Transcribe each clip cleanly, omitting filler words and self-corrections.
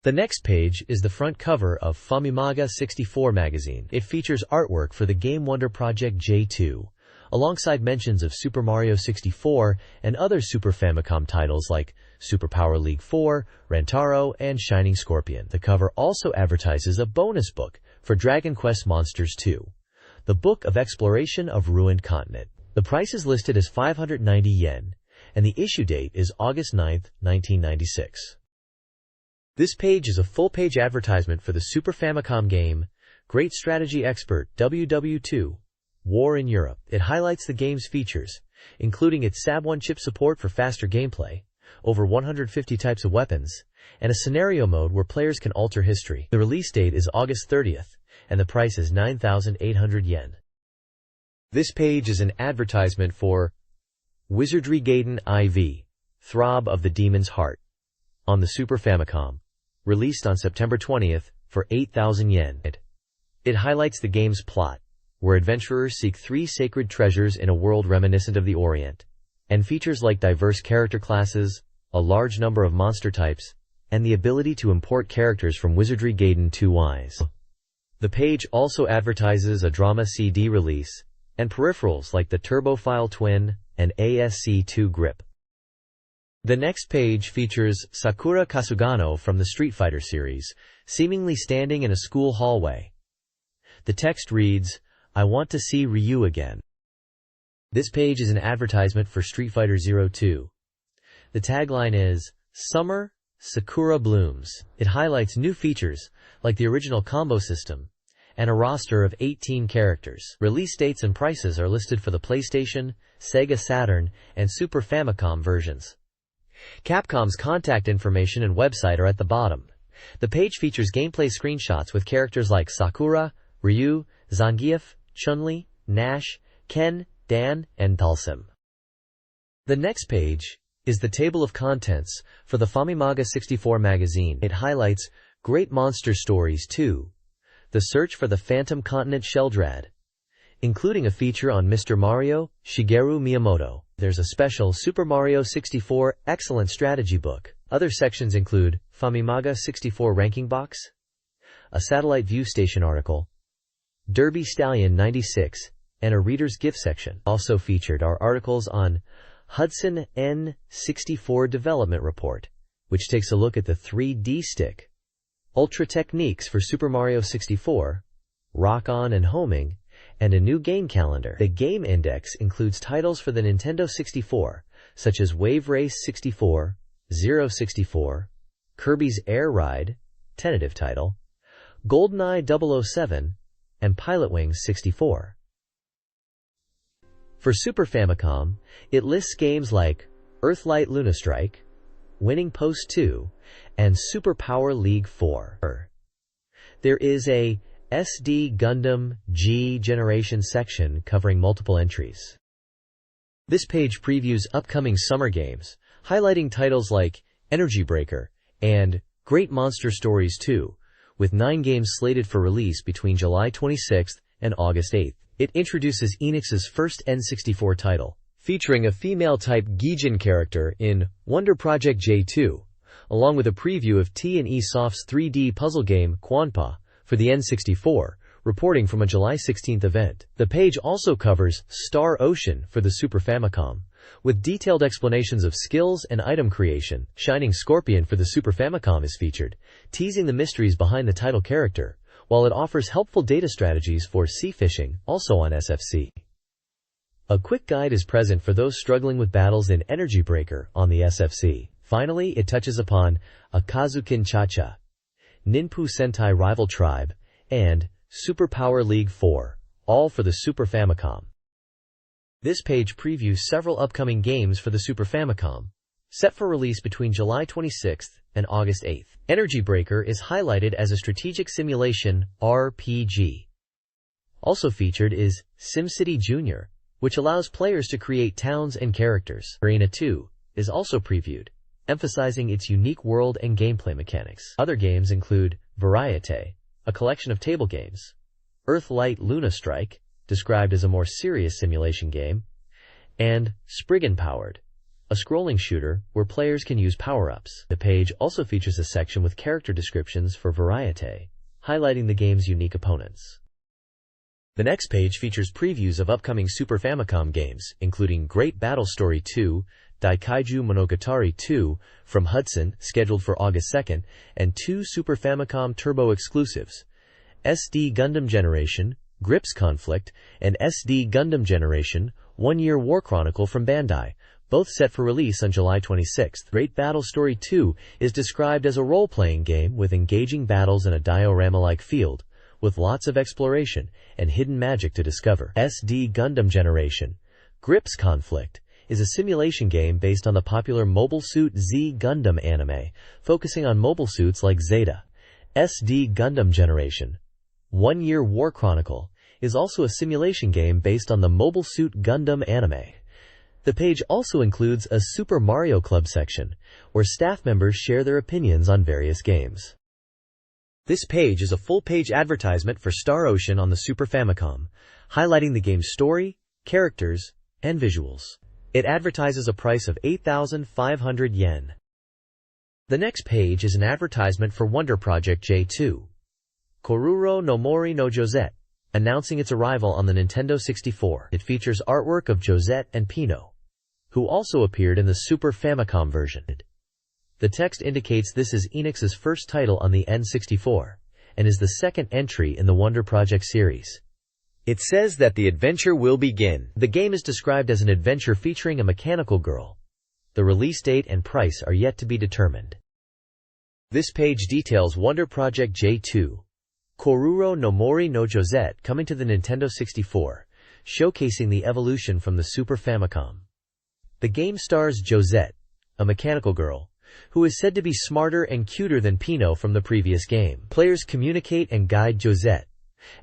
The next page is the front cover of Famimaga 64 magazine. It features artwork for the Game Wonder Project J2, alongside mentions of Super Mario 64 and other Super Famicom titles like Super Power League 4, Rantaro, and Shining Scorpion. The cover also advertises a bonus book for Dragon Quest Monsters 2, the Book of Exploration of Ruined Continent. The price is listed as 590 yen, and the issue date is August 9, 1996. This page is a full-page advertisement for the Super Famicom game Great Strategy Expert WW2 War in Europe. It highlights the game's features, including its SAB1 chip support for faster gameplay, over 150 types of weapons, and a scenario mode where players can alter history. The release date is August 30th, and the price is 9,800 yen. This page is an advertisement for Wizardry Gaiden IV, Throb of the Demon's Heart, on the Super Famicom, released on September 20th for 8,000 yen. It highlights the game's plot, where adventurers seek 3 sacred treasures in a world reminiscent of the Orient, and features like diverse character classes, a large number of monster types, and the ability to import characters from Wizardry Gaiden 2Ys. The page also advertises a drama CD release, and peripherals like the Turbophile Twin and ASC2 grip. The next page features Sakura Kasugano from the Street Fighter series, seemingly standing in a school hallway. The text reads, "I want to see Ryu again." This page is an advertisement for Street Fighter 02. The tagline is, "Summer, Sakura blooms." It highlights new features, like the original combo system, and a roster of 18 characters. Release dates and prices are listed for the PlayStation, Sega Saturn, and Super Famicom versions. Capcom's contact information and website are at the bottom. The page features gameplay screenshots with characters like Sakura, Ryu, Zangief, Chun-Li, Nash, Ken, Dan, and Dhalsim. The next page is the table of contents for the Famimaga 64 magazine. It highlights Great Monster Stories 2, The Search for the Phantom Continent Sheldrad, including a feature on Mr. Mario, Shigeru Miyamoto. There's a special Super Mario 64 Excellent Strategy book. Other sections include Famimaga 64 Ranking Box, a Satellite View Station article, Derby Stallion 96, and a Reader's Gift section. Also featured are articles on Hudson N64 Development Report, which takes a look at the 3D stick, Ultra Techniques for Super Mario 64, Rock On and Homing, and a new game calendar. The Game Index includes titles for the Nintendo 64, such as Wave Race 64, Zero 64, Kirby's Air Ride, tentative title, GoldenEye 007, and Pilotwings 64. For Super Famicom, it lists games like Earthlight Lunastrike, Winning Post 2, and Super Power League 4. There is a SD Gundam G Generation section covering multiple entries. This page previews upcoming summer games, highlighting titles like Energy Breaker and Great Monster Stories 2, with 9 games slated for release between July 26th and August 8th. It introduces Enix's first N64 title, featuring a female-type Gaijin character in Wonder Project J2, along with a preview of T&E Soft's 3D puzzle game Quanpa for the N64, reporting from a July 16th event. The page also covers Star Ocean for the Super Famicom, with detailed explanations of skills and item creation. Shining Scorpion for the Super Famicom is featured, teasing the mysteries behind the title character, while it offers helpful data strategies for sea fishing, also on SFC. A quick guide is present for those struggling with battles in Energy Breaker on the SFC. Finally, it touches upon Akazukin Cha-Cha, Ninpu Sentai Rival Tribe, and Super Power League 4, all for the Super Famicom. This page previews several upcoming games for the Super Famicom, set for release between July 26th and August 8th. Energy Breaker is highlighted as a strategic simulation RPG. Also featured is SimCity Junior, which allows players to create towns and characters. Ocarina 2 is also previewed, emphasizing its unique world and gameplay mechanics. Other games include Variete, a collection of table games, Earthlight Lunastrike, described as a more serious simulation game, and Spriggan Powered, a scrolling shooter where players can use power-ups. The page also features a section with character descriptions for variety, highlighting the game's unique opponents. The next page features previews of upcoming Super Famicom games, including Great Battle Story 2, Daikaiju Monogatari 2 from Hudson, scheduled for August 2nd, and 2 Super Famicom Turbo exclusives, SD Gundam Generation, Grips Conflict, and SD Gundam Generation, 1 Year War Chronicle from Bandai, both set for release on July 26th. Great Battle Story 2 is described as a role-playing game with engaging battles in a diorama-like field, with lots of exploration and hidden magic to discover. SD Gundam Generation, Grips Conflict, is a simulation game based on the popular Mobile Suit Z Gundam anime, focusing on mobile suits like Zeta. SD Gundam Generation, 1 Year War Chronicle, is also a simulation game based on the Mobile Suit Gundam anime. The page also includes a Super Mario Club section, where staff members share their opinions on various games. This page is a full-page advertisement for Star Ocean on the Super Famicom, highlighting the game's story, characters, and visuals. It advertises a price of 8,500 yen. The next page is an advertisement for Wonder Project J2, Koruro no Mori no Josette, announcing its arrival on the Nintendo 64. It features artwork of Josette and Pino, who also appeared in the Super Famicom version. The text indicates this is Enix's first title on the N64, and is the second entry in the Wonder Project series. It says that the adventure will begin. The game is described as an adventure featuring a mechanical girl. The release date and price are yet to be determined. This page details Wonder Project J2, Koruro no Mori no Josette, coming to the Nintendo 64, showcasing the evolution from the Super Famicom. The game stars Josette, a mechanical girl, who is said to be smarter and cuter than Pino from the previous game. Players communicate and guide Josette,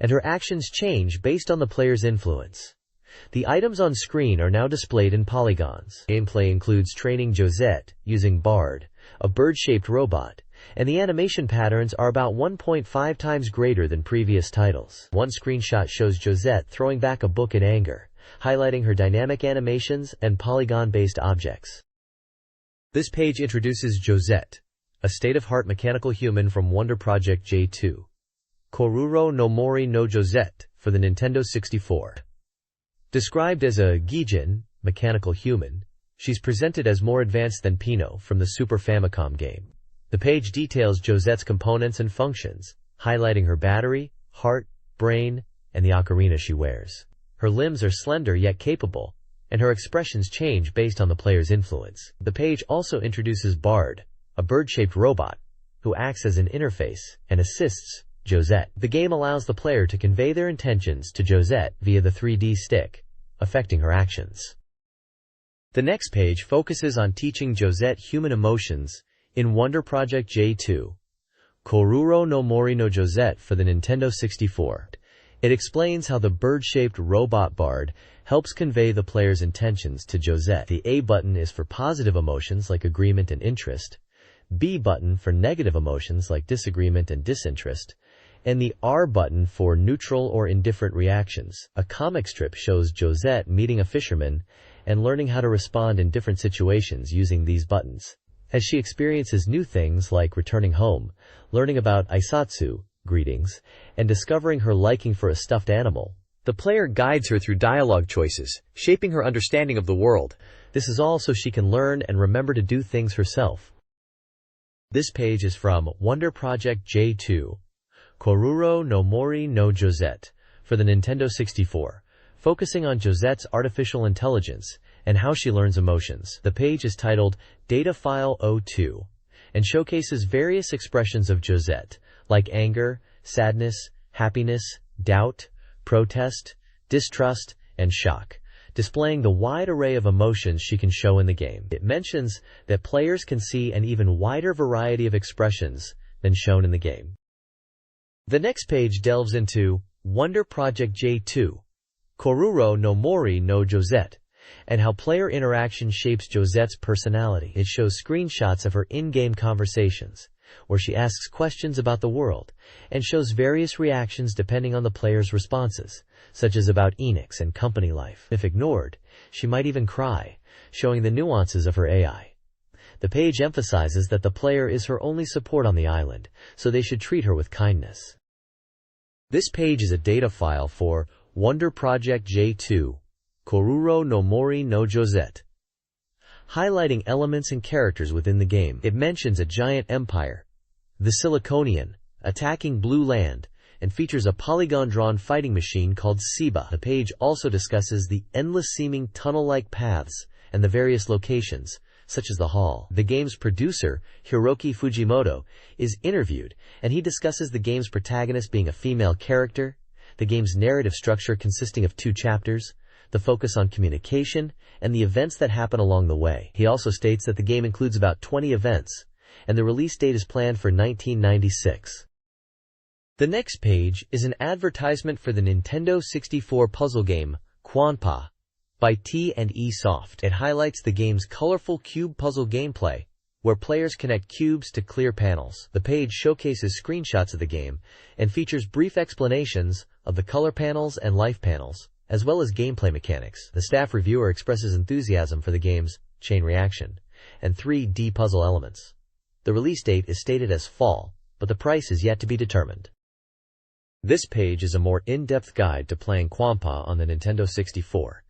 and her actions change based on the player's influence. The items on screen are now displayed in polygons. Gameplay includes training Josette using Bard, a bird-shaped robot, and the animation patterns are about 1.5 times greater than previous titles. One screenshot shows Josette throwing back a book in anger, highlighting her dynamic animations and polygon-based objects. This page introduces Josette, a state-of-heart mechanical human from Wonder Project J2, Koruro no Mori no Josette, for the Nintendo 64. Described as a Gaijin, mechanical human, she's presented as more advanced than Pino from the Super Famicom game. The page details Josette's components and functions, highlighting her battery, heart, brain, and the ocarina she wears. Her limbs are slender yet capable, and her expressions change based on the player's influence. The page also introduces Bard, a bird-shaped robot, who acts as an interface and assists Josette. The game allows the player to convey their intentions to Josette via the 3D stick, affecting her actions. The next page focuses on teaching Josette human emotions in Wonder Project J2, Koruro no Mori no Josette, for the Nintendo 64. It explains how the bird-shaped robot Bard helps convey the player's intentions to Josette. The A button is for positive emotions like agreement and interest, B button for negative emotions like disagreement and disinterest, and the R button for neutral or indifferent reactions. A comic strip shows Josette meeting a fisherman and learning how to respond in different situations using these buttons. As she experiences new things like returning home, learning about Aisatsu, greetings, and discovering her liking for a stuffed animal, the player guides her through dialogue choices, shaping her understanding of the world. This is all so she can learn and remember to do things herself. This page is from Wonder Project J2, Koruro no Mori no Josette, for the Nintendo 64, focusing on Josette's artificial intelligence and how she learns emotions. The page is titled Data File 02 and showcases various expressions of Josette, like anger, sadness, happiness, doubt, protest, distrust, and shock, displaying the wide array of emotions she can show in the game. It mentions that players can see an even wider variety of expressions than shown in the game. The next page delves into Wonder Project J2, Koruro no Mori no Josette, and how player interaction shapes Josette's personality. It shows screenshots of her in-game conversations, where she asks questions about the world, and shows various reactions depending on the player's responses, such as about Enix and company life. If ignored, she might even cry, showing the nuances of her AI. The page emphasizes that the player is her only support on the island, so they should treat her with kindness. This page is a data file for Wonder Project J2, Koruro no Mori no Josette, highlighting elements and characters within the game. It mentions a giant empire, the Siliconian, attacking Blue Land, and features a polygon-drawn fighting machine called Seba. The page also discusses the endless-seeming tunnel-like paths and the various locations, such as the hall. The game's producer, Hiroki Fujimoto, is interviewed, and he discusses the game's protagonist being a female character, the game's narrative structure consisting of 2 chapters, the focus on communication, and the events that happen along the way. He also states that the game includes about 20 events, and the release date is planned for 1996. The next page is an advertisement for the Nintendo 64 puzzle game, Quanpa, by T&E Soft. It highlights the game's colorful cube puzzle gameplay, where players connect cubes to clear panels. The page showcases screenshots of the game and features brief explanations of the color panels and life panels, as well as gameplay mechanics. The staff reviewer expresses enthusiasm for the game's chain reaction and 3D puzzle elements. The release date is stated as fall, but the price is yet to be determined. This page is a more in-depth guide to playing Quanpa on the Nintendo 64.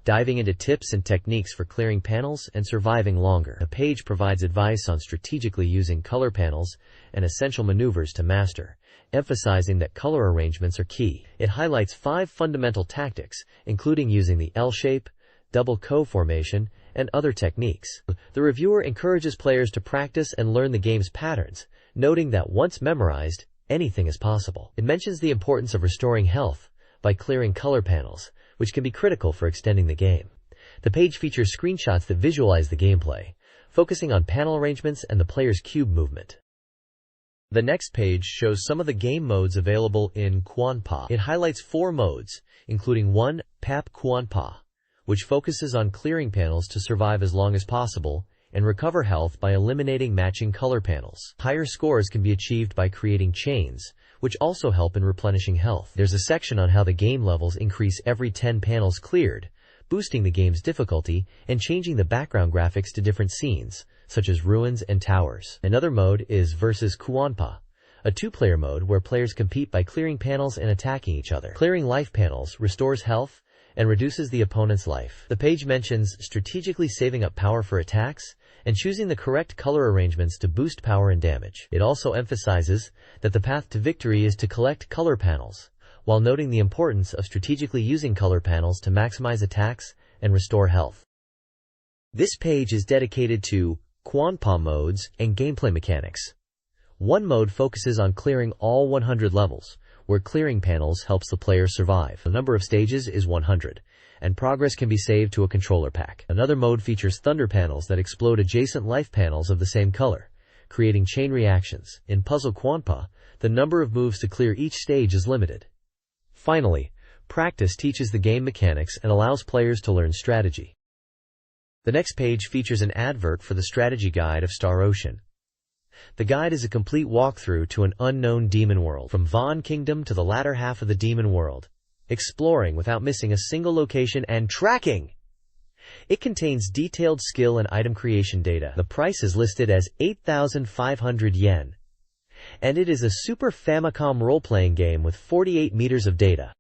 Diving into tips and techniques for clearing panels and surviving longer. The page provides advice on strategically using color panels and essential maneuvers to master, emphasizing that color arrangements are key. It highlights 5 fundamental tactics, including using the L shape, double Ko formation, and other techniques. The reviewer encourages players to practice and learn the game's patterns, noting that once memorized, anything is possible. It mentions the importance of restoring health by clearing color panels, which can be critical for extending the game. The page features screenshots that visualize the gameplay, focusing on panel arrangements and the player's cube movement. The next page shows some of the game modes available in Quanpa. It highlights 4 modes, including 1, Pap Quanpa, which focuses on clearing panels to survive as long as possible and recover health by eliminating matching color panels. Higher scores can be achieved by creating chains, which also help in replenishing health. There's a section on how the game levels increase every 10 panels cleared, boosting the game's difficulty and changing the background graphics to different scenes, such as ruins and towers. Another mode is Versus Quanpa, a 2-player mode where players compete by clearing panels and attacking each other. Clearing life panels restores health and reduces the opponent's life. The page mentions strategically saving up power for attacks and choosing the correct color arrangements to boost power and damage. It also emphasizes that the path to victory is to collect color panels, while noting the importance of strategically using color panels to maximize attacks and restore health. This page is dedicated to Quanpa modes and gameplay mechanics. One mode focuses on clearing all 100 levels, where clearing panels helps the player survive. The number of stages is 100, and progress can be saved to a controller pack. Another mode features thunder panels that explode adjacent life panels of the same color, creating chain reactions. In Puzzle Quanpa, the number of moves to clear each stage is limited. Finally, practice teaches the game mechanics and allows players to learn strategy. The next page features an advert for the strategy guide of Star Ocean. The guide is a complete walkthrough to an unknown demon world, from Vaughn Kingdom to the latter half of the demon world, exploring without missing a single location and tracking. It contains detailed skill and item creation data. The price is listed as 8,500 yen, and it is a Super Famicom role-playing game with 48 meters of data.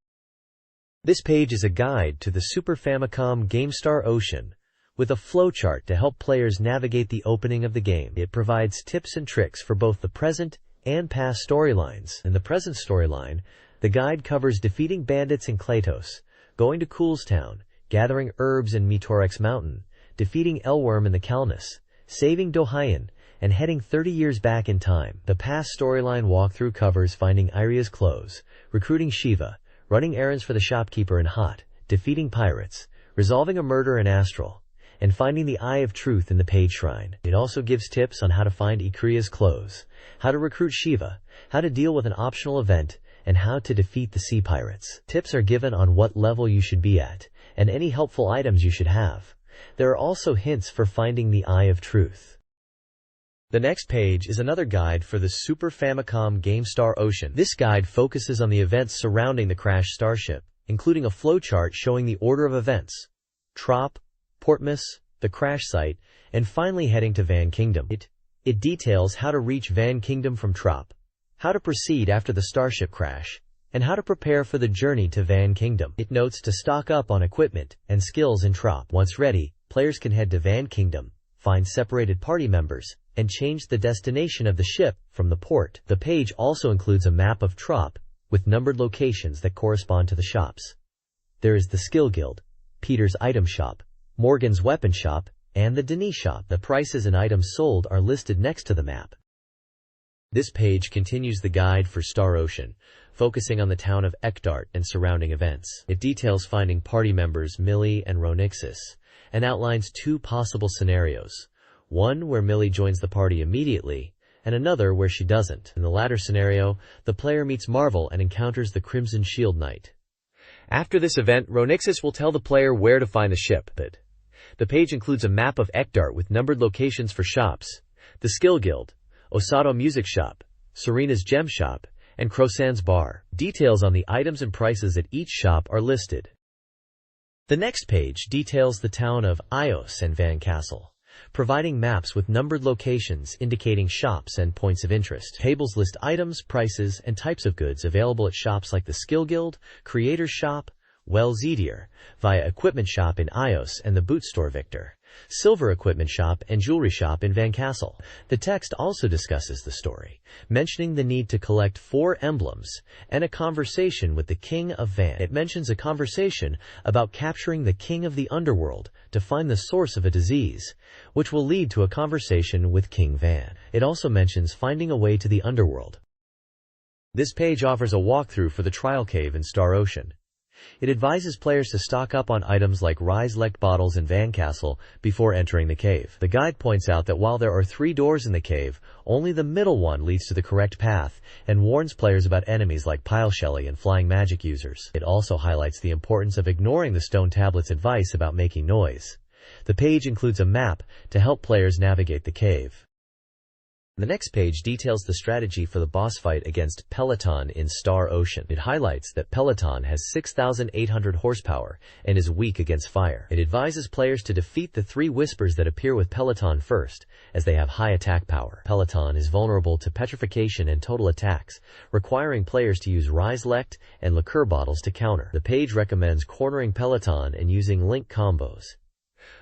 This page is a guide to the Super Famicom game Star Ocean, with a flowchart to help players navigate the opening of the game. It provides tips and tricks for both the present and past storylines. In the present storyline, the guide covers defeating bandits in Klatos, going to Coolstown, gathering herbs in Mitorex Mountain, defeating Elworm in the Kalnus, saving Dohayan, and heading 30 years back in time. The past storyline walkthrough covers finding Iria's clothes, recruiting Shiva, running errands for the shopkeeper in Hot, defeating pirates, resolving a murder in Astral, and finding the Eye of Truth in the Page Shrine. It also gives tips on how to find Ikria's clothes, how to recruit Shiva, how to deal with an optional event, and how to defeat the sea pirates. Tips are given on what level you should be at, and any helpful items you should have. There are also hints for finding the Eye of Truth. The next page is another guide for the Super Famicom game Star Ocean. This guide focuses on the events surrounding the crashed starship, including a flowchart showing the order of events: Trop, Portmus, the crash site, and finally heading to Van Kingdom. It details how to reach Van Kingdom from Trop, how to proceed after the starship crash, and how to prepare for the journey to Van Kingdom. It notes to stock up on equipment and skills in Trop. Once ready, players can head to Van Kingdom, find separated party members, and change the destination of the ship from the port. The page also includes a map of Trop with numbered locations that correspond to the shops. There is the Skill Guild, Peter's Item Shop, Morgan's Weapon Shop, and the Denis Shop. The prices and items sold are listed next to the map. This page continues the guide for Star Ocean, focusing on the town of Ekdart and surrounding events. It details finding party members Millie and Ronixis, and outlines two possible scenarios: one where Millie joins the party immediately, and another where she doesn't. In the latter scenario, the player meets Marvel and encounters the Crimson Shield Knight. After this event, Ronixis will tell the player where to find the ship. The page includes a map of Ekdart with numbered locations for shops: the Skill Guild, Osato Music Shop, Serena's Gem Shop, and Croissant's Bar. Details on the items and prices at each shop are listed. The next page details the town of Ios and Van Castle, providing maps with numbered locations indicating shops and points of interest. Tables list items, prices, and types of goods available at shops like the Skill Guild, Creator's Shop, Wells Edier, via Equipment Shop in Ios and the Boot Store Victor, Silver Equipment Shop and Jewelry Shop in Van Castle. The text also discusses the story, mentioning the need to collect 4 emblems and a conversation with the King of Van. It mentions a conversation about capturing the King of the Underworld to find the source of a disease, which will lead to a conversation with King Van. It also mentions finding a way to the Underworld. This page offers a walkthrough for the Trial Cave in Star Ocean. It advises players to stock up on items like Rise-Lect bottles in Van Castle before entering the cave. The guide points out that while there are 3 doors in the cave, only the middle one leads to the correct path, and warns players about enemies like Pile Shelly and flying magic users. It also highlights the importance of ignoring the stone tablet's advice about making noise. The page includes a map to help players navigate the cave. The next page details the strategy for the boss fight against Peloton in Star Ocean. It highlights that Peloton has 6,800 horsepower and is weak against fire. It advises players to defeat the 3 whispers that appear with Peloton first, as they have high attack power. Peloton is vulnerable to petrification and total attacks, requiring players to use Rise-Lect and liqueur bottles to counter. The page recommends cornering Peloton and using link combos.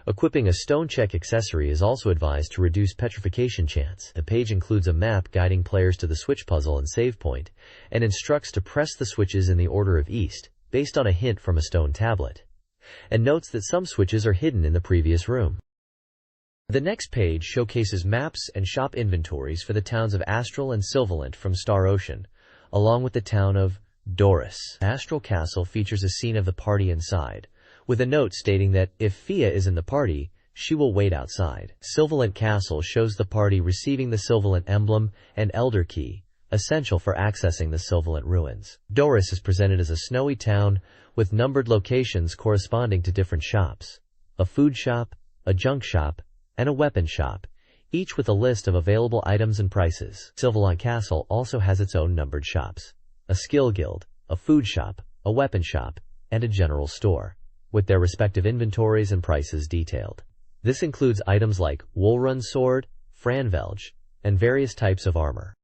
Equipping a stone check accessory is also advised to reduce petrification chance. The page includes a map guiding players to the switch puzzle and save point, and instructs to press the switches in the order of east, based on a hint from a stone tablet, and notes that some switches are hidden in the previous room. The next page showcases maps and shop inventories for the towns of Astral and Sylvolent from Star Ocean, along with the town of Doris. Astral Castle features a scene of the party inside, with a note stating that if Fia is in the party, she will wait outside. Sylvolent Castle shows the party receiving the Sylvolent emblem and Elder Key, essential for accessing the Sylvolent ruins. Doris is presented as a snowy town with numbered locations corresponding to different shops: a food shop, a junk shop, and a weapon shop, each with a list of available items and prices. Sylvolent Castle also has its own numbered shops: a skill guild, a food shop, a weapon shop, and a general store, with their respective inventories and prices detailed. This includes items like Woolrun Sword, Franvelge, and various types of armor.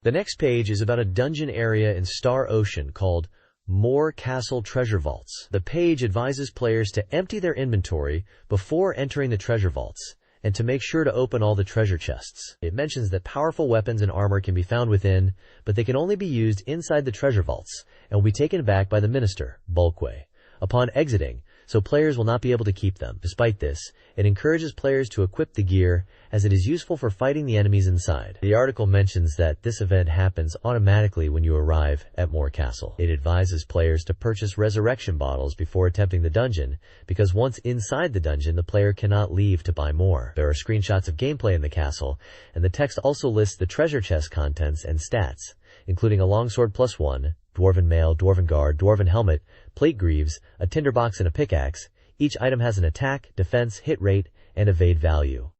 The next page is about a dungeon area in Star Ocean called More Castle Treasure Vaults. The page advises players to empty their inventory before entering the treasure vaults, and to make sure to open all the treasure chests. It mentions that powerful weapons and armor can be found within, but they can only be used inside the treasure vaults, and will be taken back by the minister, Bulkway, upon exiting, so players will not be able to keep them. Despite this, it encourages players to equip the gear, as it is useful for fighting the enemies inside. The article mentions that this event happens automatically when you arrive at Moor Castle. It advises players to purchase resurrection bottles before attempting the dungeon, because once inside the dungeon, the player cannot leave to buy more. There are screenshots of gameplay in the castle, and the text also lists the treasure chest contents and stats, including a longsword +1, Dwarven Mail, Dwarven Guard, Dwarven Helmet, Plate Greaves, a Tinderbox, and a Pickaxe. Each item has an attack, defense, hit rate, and evade value.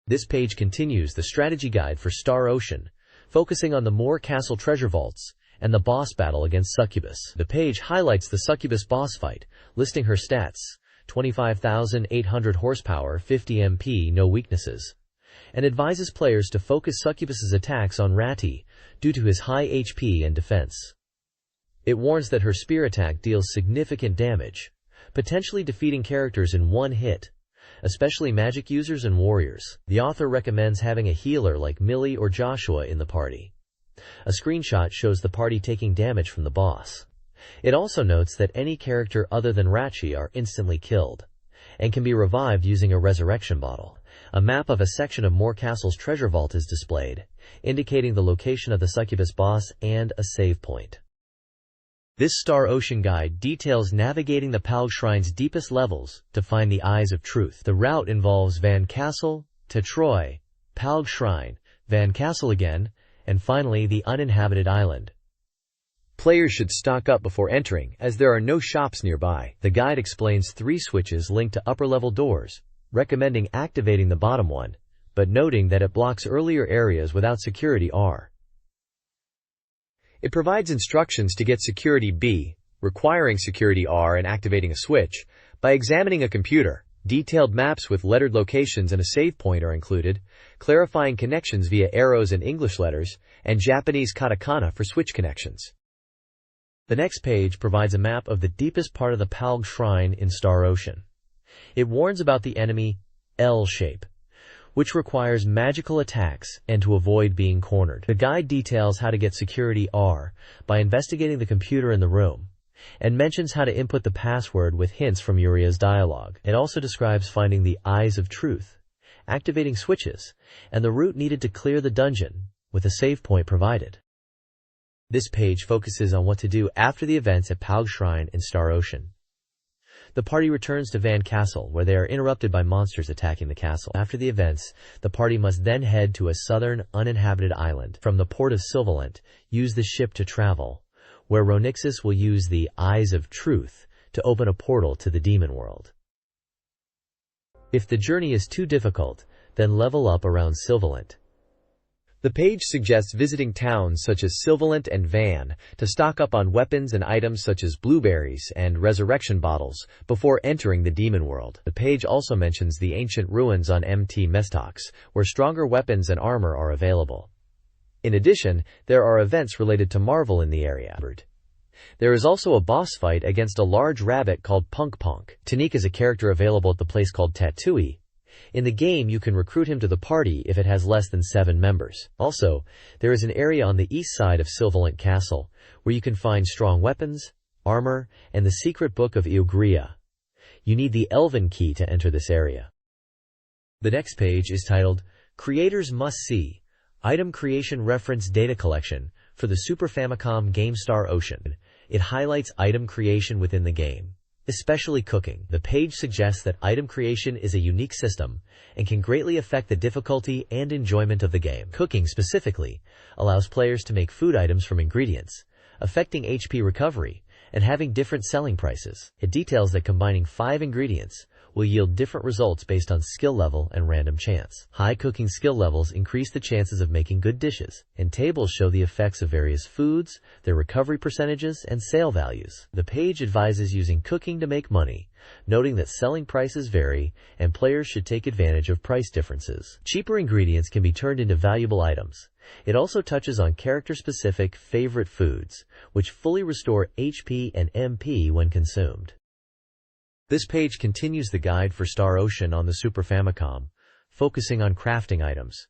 This page continues the strategy guide for Star Ocean, focusing on the Moor Castle treasure vaults and the boss battle against Succubus. The page highlights the Succubus boss fight, listing her stats: 25,800 horsepower, 50 MP, no weaknesses, and advises players to focus Succubus's attacks on Ratty due to his high HP and defense. It warns that her spear attack deals significant damage, potentially defeating characters in one hit, especially magic users and warriors. The author recommends having a healer like Millie or Joshua in the party. A screenshot shows the party taking damage from the boss. It also notes that any character other than Ratchi are instantly killed, and can be revived using a resurrection bottle. A map of a section of Moor Castle's treasure vault is displayed, indicating the location of the Succubus boss and a save point. This Star Ocean guide details navigating the Palg Shrine's deepest levels to find the Eyes of Truth. The route involves Van Castle to Troy, Palg Shrine, Van Castle again, and finally the uninhabited island. Players should stock up before entering, as there are no shops nearby. The guide explains 3 switches linked to upper-level doors, recommending activating the bottom one, but noting that it blocks earlier areas without security R. It provides instructions to get security B, requiring security R and activating a switch, by examining a computer. Detailed maps with lettered locations and a save point are included, clarifying connections via arrows and English letters, and Japanese katakana for switch connections. The next page provides a map of the deepest part of the Palg Shrine in Star Ocean. It warns about the enemy L shape, which requires magical attacks and to avoid being cornered. The guide details how to get security R by investigating the computer in the room, and mentions how to input the password with hints from Uria's dialogue. It also describes finding the Eyes of Truth, activating switches, and the route needed to clear the dungeon, with a save point provided. This page focuses on what to do after the events at Palg Shrine in Star Ocean. The party returns to Van Castle, where they are interrupted by monsters attacking the castle. After the events, the party must then head to a southern, uninhabited island. From the port of Sylvolent, use the ship to travel, where Ronixus will use the Eyes of Truth to open a portal to the demon world. If the journey is too difficult, then level up around Sylvolent. The page suggests visiting towns such as Sylvolent and Van to stock up on weapons and items such as blueberries and resurrection bottles before entering the demon world. The page also mentions the ancient ruins on Mt. Mestox, where stronger weapons and armor are available. In addition, there are events related to Marvel in the area. There is also a boss fight against a large rabbit called Punk Punk. Tanique is a character available at the place called Tatooine. In the game, you can recruit him to the party if it has less than 7 members. Also, there is an area on the east side of Sylvolent Castle where you can find strong weapons, armor, and the secret book of Eogria. You need the Elven key to enter this area. The next page is titled Creators Must See, Item Creation Reference Data Collection for the Super Famicom game Star Ocean. It highlights item creation within the game, especially cooking. The page suggests that item creation is a unique system and can greatly affect the difficulty and enjoyment of the game. Cooking specifically allows players to make food items from ingredients, affecting HP recovery, and having different selling prices. It details that combining 5 ingredients will yield different results based on skill level and random chance. High cooking skill levels increase the chances of making good dishes, and tables show the effects of various foods, their recovery percentages, and sale values. The page advises using cooking to make money, noting that selling prices vary and players should take advantage of price differences. Cheaper ingredients can be turned into valuable items. It also touches on character-specific favorite foods, which fully restore HP and MP when consumed. This page continues the guide for Star Ocean on the Super Famicom, focusing on crafting items.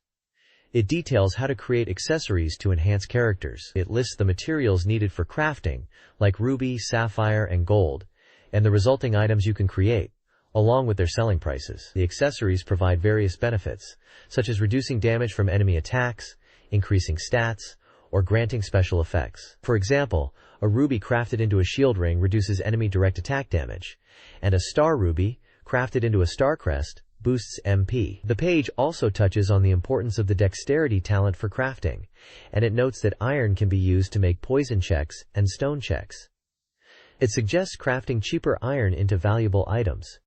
It details how to create accessories to enhance characters. It lists the materials needed for crafting, like ruby, sapphire, and gold, and the resulting items you can create, along with their selling prices. The accessories provide various benefits, such as reducing damage from enemy attacks, increasing stats, or granting special effects. For example, a ruby crafted into a shield ring reduces enemy direct attack damage, and a star ruby, crafted into a star crest, boosts MP. The page also touches on the importance of the dexterity talent for crafting, and it notes that iron can be used to make poison checks and stone checks. It suggests crafting cheaper iron into valuable items.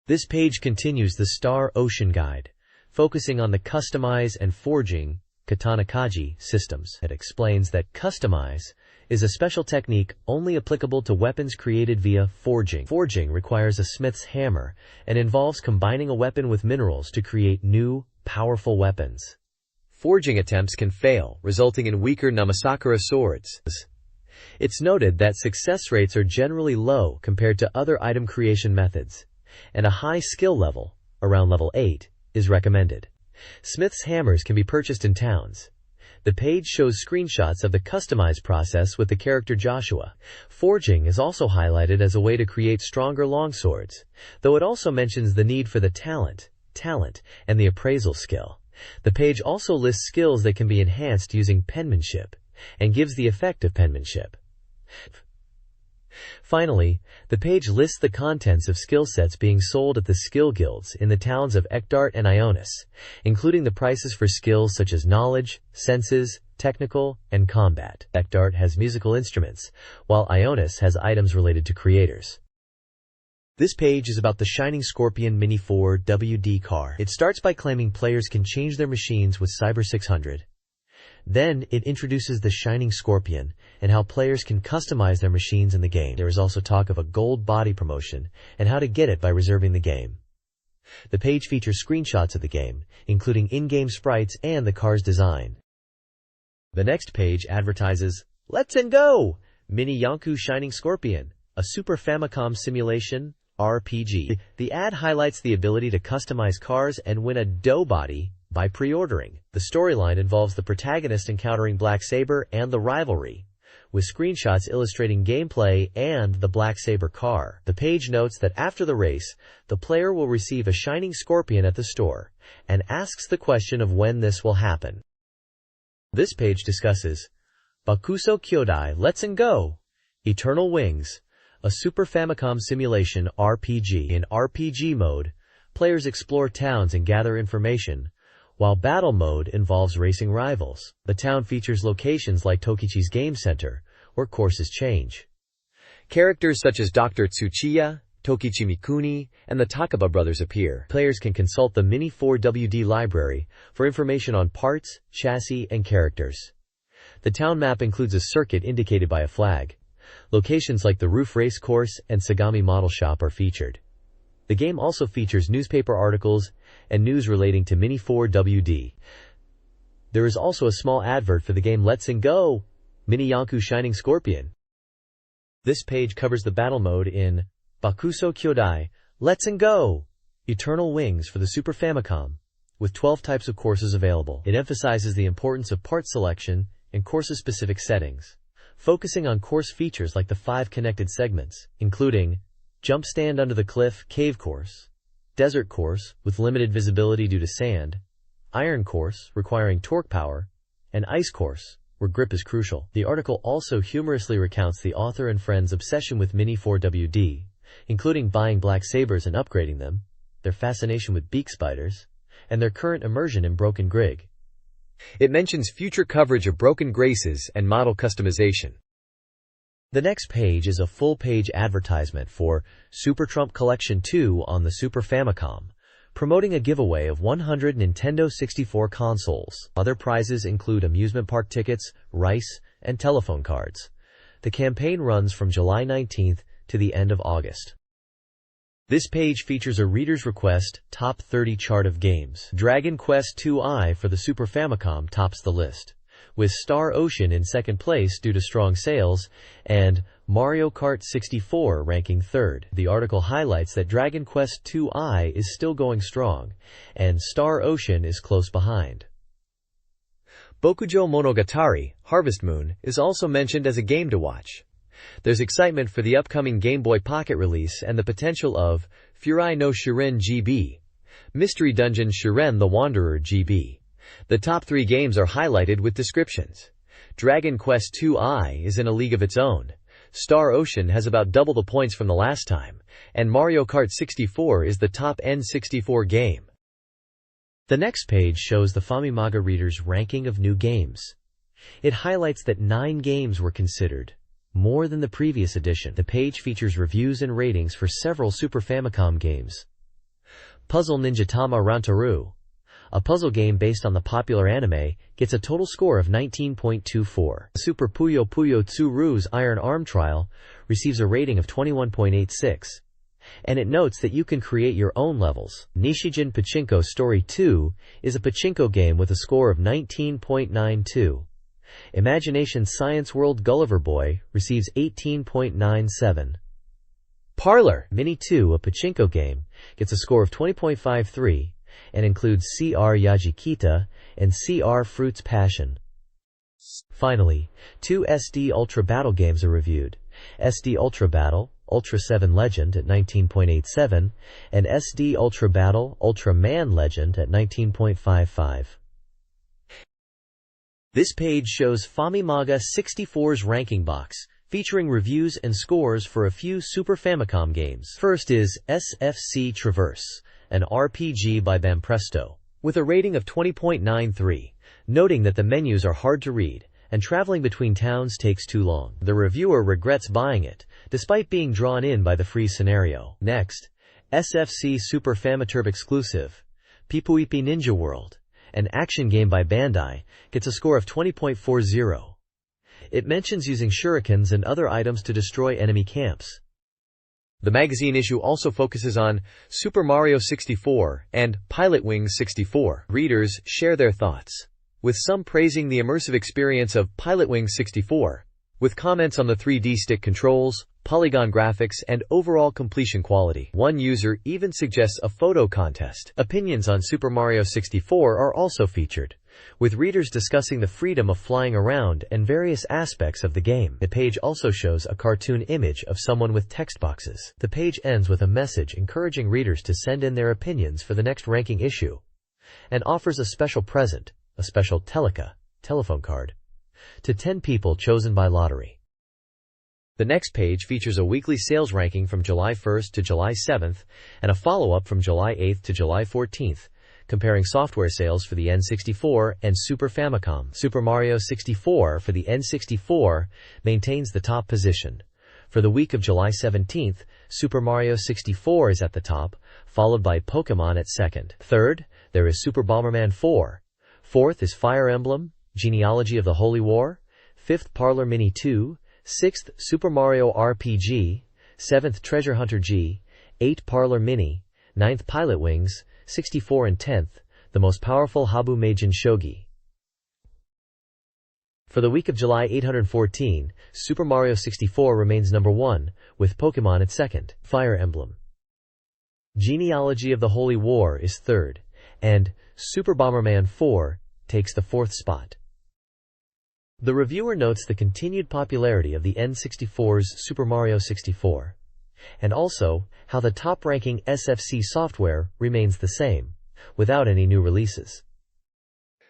This page continues the Star Ocean Guide, focusing on the customize and forging katanakaji systems. It explains that customize is a special technique only applicable to weapons created via forging. Forging requires a smith's hammer and involves combining a weapon with minerals to create new, powerful weapons. Forging attempts can fail, resulting in weaker Namasakura swords. It's noted that success rates are generally low compared to other item creation methods, and a high skill level, around level 8, is recommended. Smith's hammers can be purchased in towns. The page shows screenshots of the customized process with the character Joshua. Forging is also highlighted as a way to create stronger longswords, though it also mentions the need for the talent, and the appraisal skill. The page also lists skills that can be enhanced using penmanship, and gives the effect of penmanship. Finally, the page lists the contents of skill sets being sold at the skill guilds in the towns of Ekdart and Ionis, including the prices for skills such as knowledge, senses, technical, and combat. Ekdart has musical instruments, while Ionis has items related to creators. This page is about the Shining Scorpion Mini 4 WD car. It starts by claiming players can change their machines with Cyber 600. Then, it introduces the Shining Scorpion and how players can customize their machines in the game. There is also talk of a gold body promotion and how to get it by reserving the game. The page features screenshots of the game, including in-game sprites and the car's design. The next page advertises, "Let's and Go! Mini Yonku Shining Scorpion, a Super Famicom simulation RPG." The ad highlights the ability to customize cars and win a dough body by pre-ordering. The storyline involves the protagonist encountering Black Saber and the rivalry, with screenshots illustrating gameplay and the Black Saber car. The page notes that after the race, the player will receive a Shining Scorpion at the store, and asks the question of when this will happen. This page discusses Bakuso Kyodai Let's and Go! Eternal Wings, a Super Famicom simulation RPG. In RPG mode, players explore towns and gather information, while battle mode involves racing rivals. The town features locations like Tokichi's Game Center, where courses change. Characters such as Dr. Tsuchiya, Tokichi Mikuni, and the Takaba brothers appear. Players can consult the Mini 4WD library for information on parts, chassis, and characters. The town map includes a circuit indicated by a flag. Locations like the Roof Race Course and Sagami Model Shop are featured. The game also features newspaper articles and news relating to Mini 4WD. There is also a small advert for the game Let's and Go! Mini Yonku Shining Scorpion. This page covers the battle mode in Bakuso Kyodai Let's and Go! Eternal Wings for the Super Famicom, with 12 types of courses available. It emphasizes the importance of part selection and course-specific settings, focusing on course features like the 5 connected segments, including Jump Stand Under the Cliff Cave Course, Desert Course with limited visibility due to sand, Iron Course requiring torque power, and Ice Course where grip is crucial. The article also humorously recounts the author and friend's obsession with Mini 4WD, including buying Black Sabers and upgrading them, their fascination with beak spiders, and their current immersion in Broken Grig. It mentions future coverage of Broken Graces and model customization. The next page is a full-page advertisement for Super Trump Collection 2 on the Super Famicom, promoting a giveaway of 100 Nintendo 64 consoles. Other prizes include amusement park tickets, rice, and telephone cards. The campaign runs from July 19th to the end of August. This page features a reader's request top 30 chart of games. Dragon Quest II for the Super Famicom tops the list, with Star Ocean in second place due to strong sales, and Mario Kart 64 ranking third. The article highlights that Dragon Quest II is still going strong, and Star Ocean is close behind. Bokujo Monogatari, Harvest Moon, is also mentioned as a game to watch. There's excitement for the upcoming Game Boy Pocket release and the potential of Furai no Shiren GB, Mystery Dungeon Shiren the Wanderer GB. The top 3 games are highlighted with descriptions. Dragon Quest II is in a league of its own. Star Ocean has about double the points from the last time, and Mario Kart 64 is the top N64 game. The next page shows the Famimaga reader's ranking of new games. It highlights that 9 games were considered, more than the previous edition. The page features reviews and ratings for several Super Famicom games. Puzzle Ninja Tama Rantaru, a puzzle game based on the popular anime, gets a total score of 19.24. Super Puyo Puyo Tsuru's Iron Arm Trial receives a rating of 21.86. And it notes that you can create your own levels. Nishijin Pachinko Story 2 is a pachinko game with a score of 19.92. Imagination Science World Gulliver Boy receives 18.97. Parlor Mini 2, a pachinko game, gets a score of 20.53 and includes CR Yajikita and CR Fruits Passion. Finally, 2 SD Ultra Battle games are reviewed. SD Ultra Battle Ultra 7 Legend at 19.87 and SD Ultra Battle Ultra Man Legend at 19.55. This page shows Famimaga 64's ranking box, featuring reviews and scores for a few Super Famicom games. First is SFC Traverse, an RPG by Bampresto, with a rating of 20.93, noting that the menus are hard to read, and traveling between towns takes too long. The reviewer regrets buying it, despite being drawn in by the free scenario. Next, SFC Super Famiturb exclusive, Pipuipi Ninja World, an action game by Bandai, gets a score of 20.40. It mentions using shurikens and other items to destroy enemy camps. The magazine issue also focuses on Super Mario 64 and Pilotwings 64. Readers share their thoughts, with some praising the immersive experience of Pilotwings 64, with comments on the 3D stick controls, polygon graphics, and overall completion quality. One user even suggests a photo contest. Opinions on Super Mario 64 are also featured, with readers discussing the freedom of flying around and various aspects of the game. The page also shows a cartoon image of someone with text boxes. The page ends with a message encouraging readers to send in their opinions for the next ranking issue, and offers a special present, a special telephone card, to 10 people chosen by lottery. The next page features a weekly sales ranking from July 1st to July 7th and a follow-up from July 8th to July 14th, comparing software sales for the N64 and Super Famicom. Super Mario 64 for the N64 maintains the top position. For the week of July 17th, Super Mario 64 is at the top, followed by Pokémon at second. Third, there is Super Bomberman 4. Fourth is Fire Emblem, Genealogy of the Holy War. Fifth, Parlor Mini 2. Sixth, Super Mario RPG. Seventh, Treasure Hunter G. 8, Parlor Mini. Ninth, Pilotwings 64, and 10th, the most powerful Habu Meijin Shogi. For the week of July 814, Super Mario 64 remains number 1, with Pokémon at second. Fire Emblem, Genealogy of the Holy War is third, and Super Bomberman 4 takes the fourth spot. The reviewer notes the continued popularity of the N64's Super Mario 64, and also how the top-ranking SFC software remains the same, without any new releases.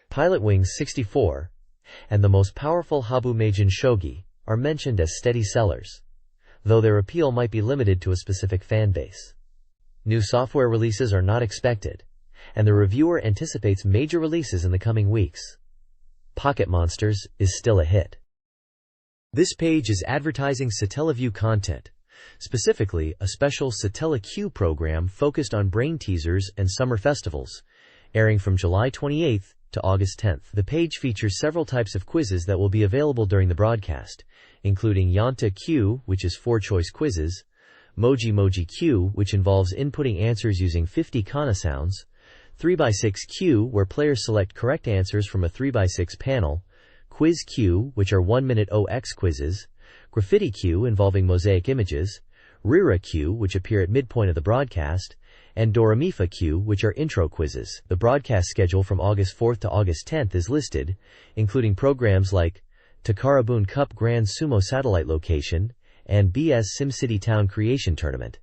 Pilotwings 64 and the most powerful Habu Meijin Shogi are mentioned as steady sellers, though their appeal might be limited to a specific fan base. New software releases are not expected, and the reviewer anticipates major releases in the coming weeks. Pocket Monsters is still a hit. This page is advertising Satellaview content, specifically a special Satellaview program focused on brain teasers and summer festivals, airing from July 28th to August 10th. The page features several types of quizzes that will be available during the broadcast, including Yanta Q, which is 4-choice quizzes, Moji Moji Q, which involves inputting answers using 50 kana sounds, 3x6 Q, where players select correct answers from a 3x6 panel, Quiz Q, which are 1-minute OX quizzes, Graffiti Q, involving mosaic images, Rira Q, which appear at midpoint of the broadcast, and Doramifa Q, which are intro quizzes. The broadcast schedule from August 4th to August 10th is listed, including programs like Takaraboon Cup Grand Sumo Satellite Location and BS SimCity Town Creation Tournament.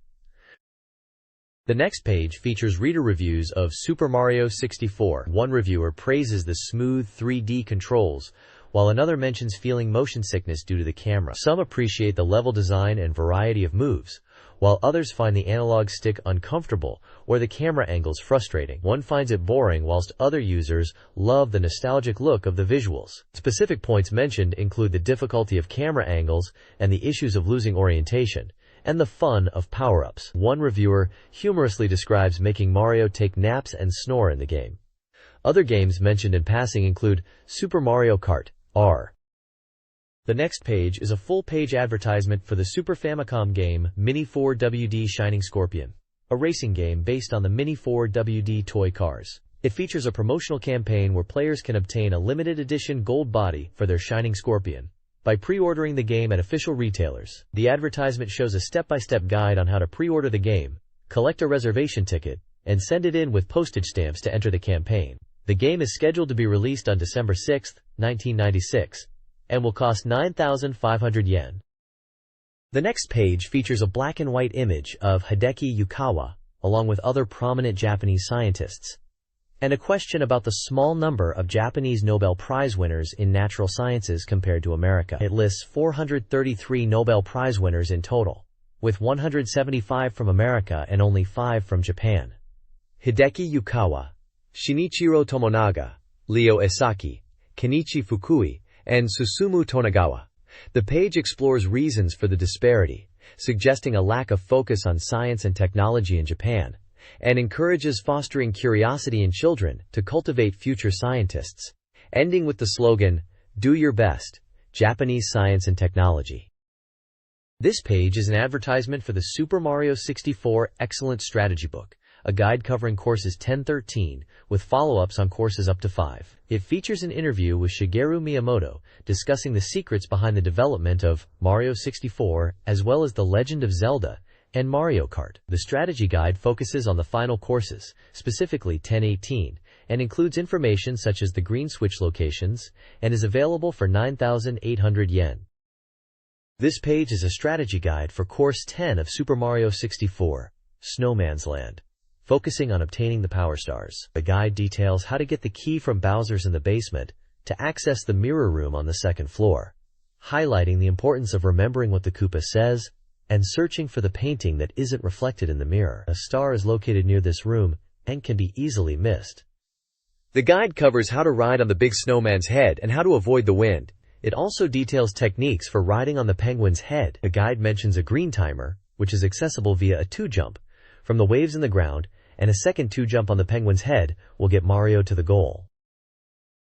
The next page features reader reviews of Super Mario 64. One reviewer praises the smooth 3D controls, while another mentions feeling motion sickness due to the camera. Some appreciate the level design and variety of moves, while others find the analog stick uncomfortable or the camera angles frustrating. One finds it boring, whilst other users love the nostalgic look of the visuals. Specific points mentioned include the difficulty of camera angles and the issues of losing orientation, and the fun of power-ups. One reviewer humorously describes making Mario take naps and snore in the game. Other games mentioned in passing include Super Mario Kart, R. The next page is a full-page advertisement for the Super Famicom game Mini 4WD Shining Scorpion, a racing game based on the Mini 4WD toy cars. It features a promotional campaign where players can obtain a limited edition gold body for their Shining Scorpion by pre-ordering the game at official retailers. The advertisement shows a step-by-step guide on how to pre-order the game, collect a reservation ticket, and send it in with postage stamps to enter the campaign. The game is scheduled to be released on December 6, 1996, and will cost 9,500 yen. The next page features a black and white image of Hideki Yukawa, along with other prominent Japanese scientists, and a question about the small number of Japanese Nobel Prize winners in natural sciences compared to America. It lists 433 Nobel Prize winners in total, with 175 from America and only 5 from Japan. Hideki Yukawa, Shinichiro Tomonaga, Ryo Esaki, Kenichi Fukui, and Susumu Tonagawa. The page explores reasons for the disparity, suggesting a lack of focus on science and technology in Japan, and encourages fostering curiosity in children to cultivate future scientists, ending with the slogan, "Do your best, Japanese science and technology." This page is an advertisement for the Super Mario 64 Excellent Strategy Book, a guide covering courses 10-13, with follow-ups on courses up to 5. It features an interview with Shigeru Miyamoto, discussing the secrets behind the development of Mario 64, as well as the Legend of Zelda and Mario Kart. The strategy guide focuses on the final courses, specifically 10-18, and includes information such as the green switch locations, and is available for 9,800 yen. This page is a strategy guide for Course 10 of Super Mario 64, Snowman's Land, focusing on obtaining the Power Stars. The guide details how to get the key from Bowser's in the basement to access the mirror room on the second floor, highlighting the importance of remembering what the Koopa says and searching for the painting that isn't reflected in the mirror. A star is located near this room and can be easily missed. The guide covers how to ride on the big snowman's head and how to avoid the wind. It also details techniques for riding on the penguin's head. The guide mentions a green timer, which is accessible via a 2-jump from the waves in the ground, and a second 2-jump on the penguin's head will get Mario to the goal.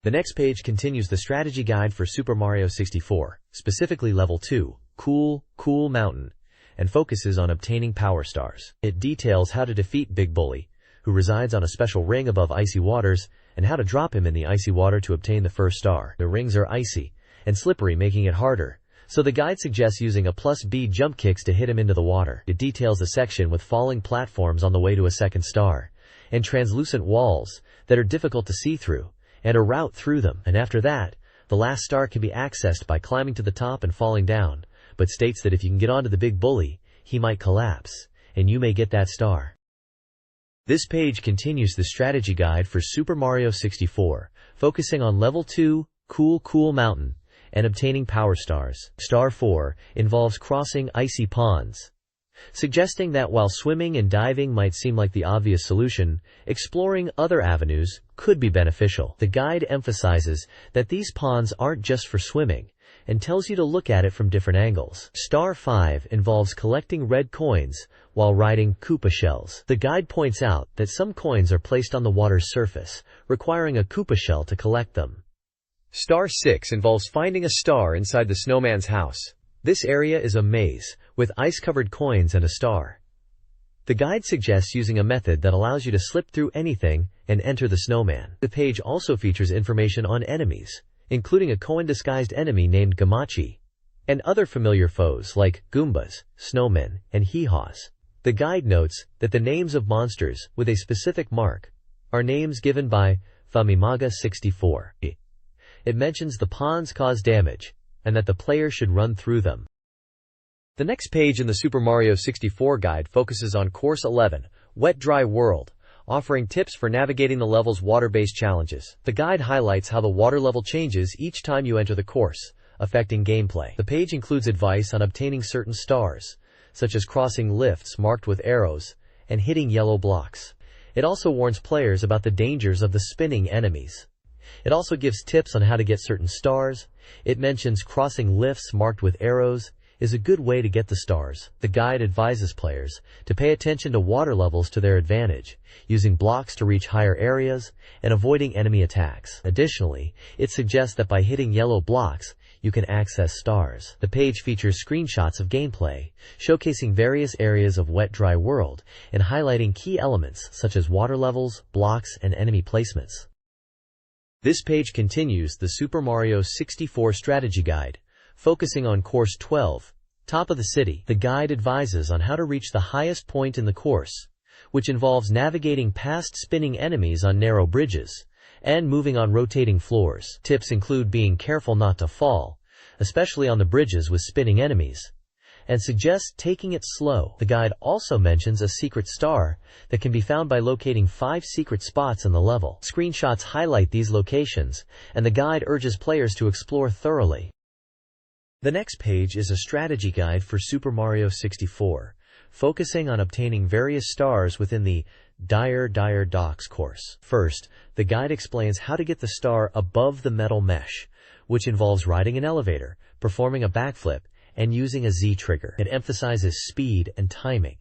The next page continues the strategy guide for Super Mario 64, specifically Level 2, Cool Mountain, and focuses on obtaining Power Stars. It details how to defeat Big Bully, who resides on a special ring above icy waters, and how to drop him in the icy water to obtain the first star. The rings are icy and slippery, making it harder, so the guide suggests using a +B jump kicks to hit him into the water. It details a section with falling platforms on the way to a second star, and translucent walls that are difficult to see through, and a route through them. And after that, the last star can be accessed by climbing to the top and falling down, but states that if you can get onto the Big Bully, he might collapse, and you may get that star. This page continues the strategy guide for Super Mario 64, focusing on Level 2, Cool Mountain, and obtaining Power Stars. Star 4 involves crossing icy ponds, suggesting that while swimming and diving might seem like the obvious solution, exploring other avenues could be beneficial. The guide emphasizes that these ponds aren't just for swimming, and tells you to look at it from different angles. Star 5 involves collecting red coins while riding Koopa shells. The guide points out that some coins are placed on the water's surface, requiring a Koopa shell to collect them. Star 6 involves finding a star inside the snowman's house. This area is a maze, with ice-covered coins and a star. The guide suggests using a method that allows you to slip through anything and enter the snowman. The page also features information on enemies, including a coin-disguised enemy named Gamachi, and other familiar foes like Goombas, snowmen, and hee-haws. The guide notes that the names of monsters with a specific mark are names given by Famimaga 64. It mentions the ponds cause damage, and that the player should run through them. The next page in the Super Mario 64 guide focuses on Course 11, Wet Dry World, offering tips for navigating the level's water-based challenges. The guide highlights how the water level changes each time you enter the course, affecting gameplay. The page includes advice on obtaining certain stars, such as crossing lifts marked with arrows and hitting yellow blocks. It also warns players about the dangers of the spinning enemies. It also gives tips on how to get certain stars. It mentions crossing lifts marked with arrows is a good way to get the stars. The guide advises players to pay attention to water levels to their advantage, using blocks to reach higher areas, and avoiding enemy attacks. Additionally, it suggests that by hitting yellow blocks, you can access stars. The page features screenshots of gameplay, showcasing various areas of wet-dry world and highlighting key elements such as water levels, blocks, and enemy placements. This page continues the Super Mario 64 strategy guide, focusing on Course 12, Top of the City. The guide advises on how to reach the highest point in the course, which involves navigating past spinning enemies on narrow bridges and moving on rotating floors. Tips include being careful not to fall, especially on the bridges with spinning enemies, and suggests taking it slow. The guide also mentions a secret star that can be found by locating 5 secret spots in the level. Screenshots highlight these locations, and the guide urges players to explore thoroughly. The next page is a strategy guide for Super Mario 64, focusing on obtaining various stars within the Dire Docks course. First, the guide explains how to get the star above the metal mesh, which involves riding an elevator, performing a backflip, and using a Z trigger. It emphasizes speed and timing.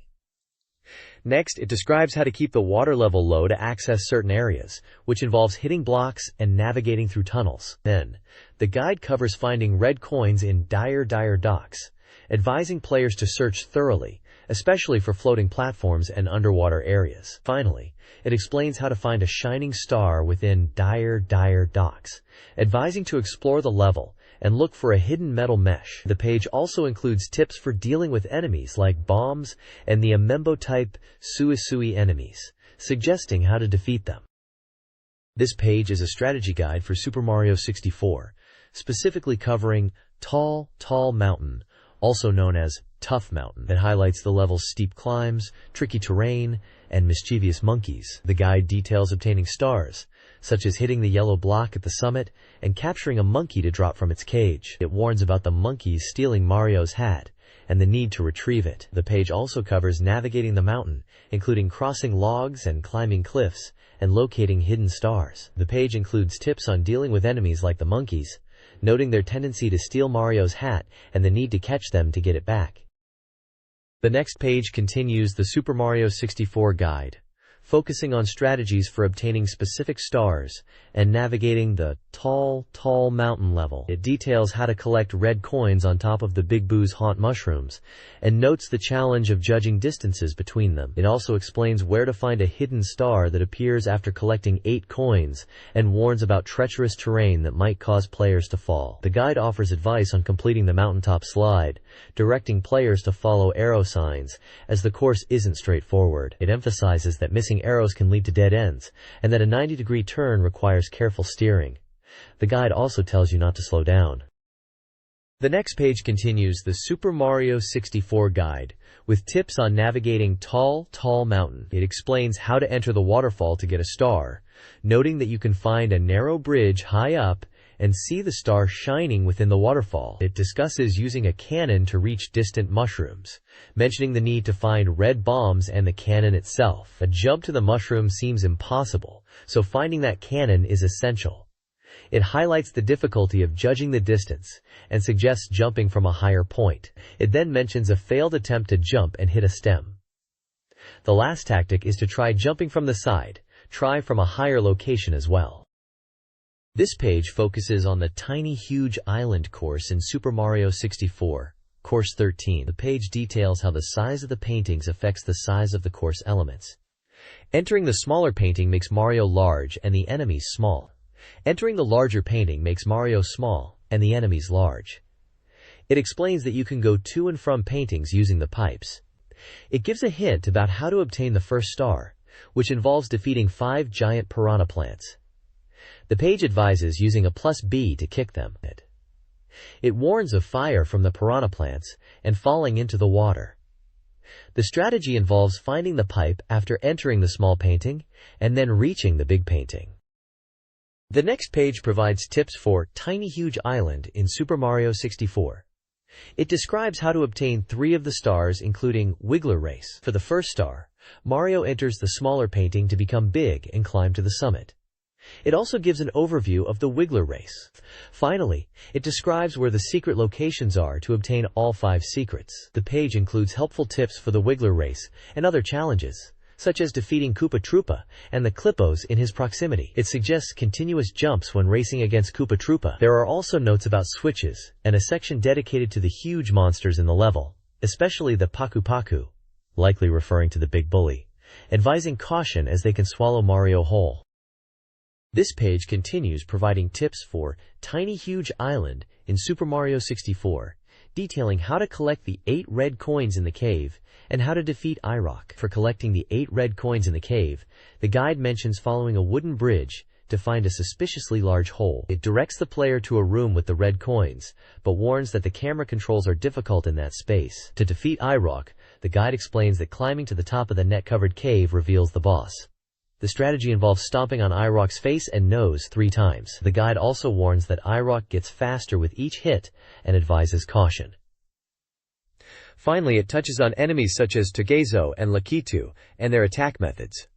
Next, it describes how to keep the water level low to access certain areas, which involves hitting blocks and navigating through tunnels. Then, the guide covers finding red coins in Dire Docks, advising players to search thoroughly, especially for floating platforms and underwater areas. Finally, it explains how to find a shining star within Dire Docks, advising to explore the level and look for a hidden metal mesh. The page also includes tips for dealing with enemies like bombs and the Amembo-type Suisui enemies, suggesting how to defeat them. This page is a strategy guide for Super Mario 64, specifically covering Tall Mountain, also known as Tough Mountain. It highlights the level's steep climbs, tricky terrain, and mischievous monkeys. The guide details obtaining stars, such as hitting the yellow block at the summit and capturing a monkey to drop from its cage. It warns about the monkeys stealing Mario's hat and the need to retrieve it. The page also covers navigating the mountain, including crossing logs and climbing cliffs, and locating hidden stars. The page includes tips on dealing with enemies like the monkeys, noting their tendency to steal Mario's hat and the need to catch them to get it back. The next page continues the Super Mario 64 guide, focusing on strategies for obtaining specific stars and navigating the Tall Mountain level. It details how to collect red coins on top of the Big Boo's haunt mushrooms and notes the challenge of judging distances between them. It also explains where to find a hidden star that appears after collecting 8 coins and warns about treacherous terrain that might cause players to fall. The guide offers advice on completing the mountaintop slide, directing players to follow arrow signs, as the course isn't straightforward. It emphasizes that missing arrows can lead to dead ends, and that a 90-degree turn requires careful steering. The guide also tells you not to slow down. The next page continues the Super Mario 64 guide, with tips on navigating Tall Mountain. It explains how to enter the waterfall to get a star, noting that you can find a narrow bridge high up and see the star shining within the waterfall. It discusses using a cannon to reach distant mushrooms, mentioning the need to find red bombs and the cannon itself. A jump to the mushroom seems impossible, so finding that cannon is essential. It highlights the difficulty of judging the distance and suggests jumping from a higher point. It then mentions a failed attempt to jump and hit a stem. The last tactic is to try jumping from the side. Try from a higher location as well. This page focuses on the Tiny Huge Island course in Super Mario 64, Course 13. The page details how the size of the paintings affects the size of the course elements. Entering the smaller painting makes Mario large and the enemies small. Entering the larger painting makes Mario small and the enemies large. It explains that you can go to and from paintings using the pipes. It gives a hint about how to obtain the first star, which involves defeating 5 giant piranha plants. The page advises using a +B to kick them. It warns of fire from the piranha plants and falling into the water. The strategy involves finding the pipe after entering the small painting and then reaching the big painting. The next page provides tips for Tiny Huge Island in Super Mario 64. It describes how to obtain 3 of the stars, including Wiggler Race. For the first star, Mario enters the smaller painting to become big and climb to the summit. It also gives an overview of the Wiggler race. Finally, it describes where the secret locations are to obtain all 5 secrets. The page includes helpful tips for the Wiggler race and other challenges, such as defeating Koopa Troopa and the Clippos in his proximity. It suggests continuous jumps when racing against Koopa Troopa. There are also notes about switches and a section dedicated to the huge monsters in the level, especially the Paku Paku, likely referring to the big bully, advising caution as they can swallow Mario whole. This page continues providing tips for Tiny Huge Island in Super Mario 64, detailing how to collect the 8 red coins in the cave and how to defeat Irock. For collecting the 8 red coins in the cave, the guide mentions following a wooden bridge to find a suspiciously large hole. It directs the player to a room with the red coins, but warns that the camera controls are difficult in that space. To defeat Irock, the guide explains that climbing to the top of the net-covered cave reveals the boss. The strategy involves stomping on Irock's face and nose 3 times. The guide also warns that Irock gets faster with each hit and advises caution. Finally, it touches on enemies such as Togezo and Lakitu and their attack methods.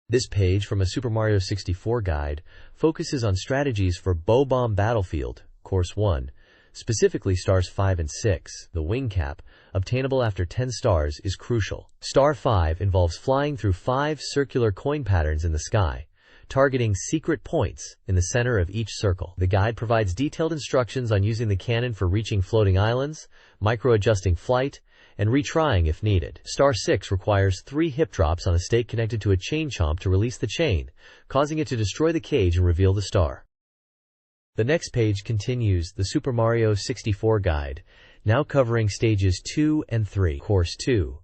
This page from a Super Mario 64 guide focuses on strategies for Bow Bomb Battlefield, Course 1, specifically stars 5 and 6. The wing cap, obtainable after 10 stars, is crucial. Star 5 involves flying through 5 circular coin patterns in the sky, targeting secret points in the center of each circle. The guide provides detailed instructions on using the cannon for reaching floating islands, micro-adjusting flight, and retrying if needed. Star 6 requires 3 hip drops on a stake connected to a chain chomp to release the chain, causing it to destroy the cage and reveal the star. The next page continues the Super Mario 64 guide, now covering stages 2 and 3. Course 2,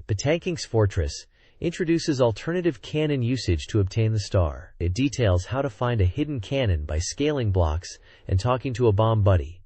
Batanking's Fortress, introduces alternative cannon usage to obtain the star. It details how to find a hidden cannon by scaling blocks and talking to a bomb buddy,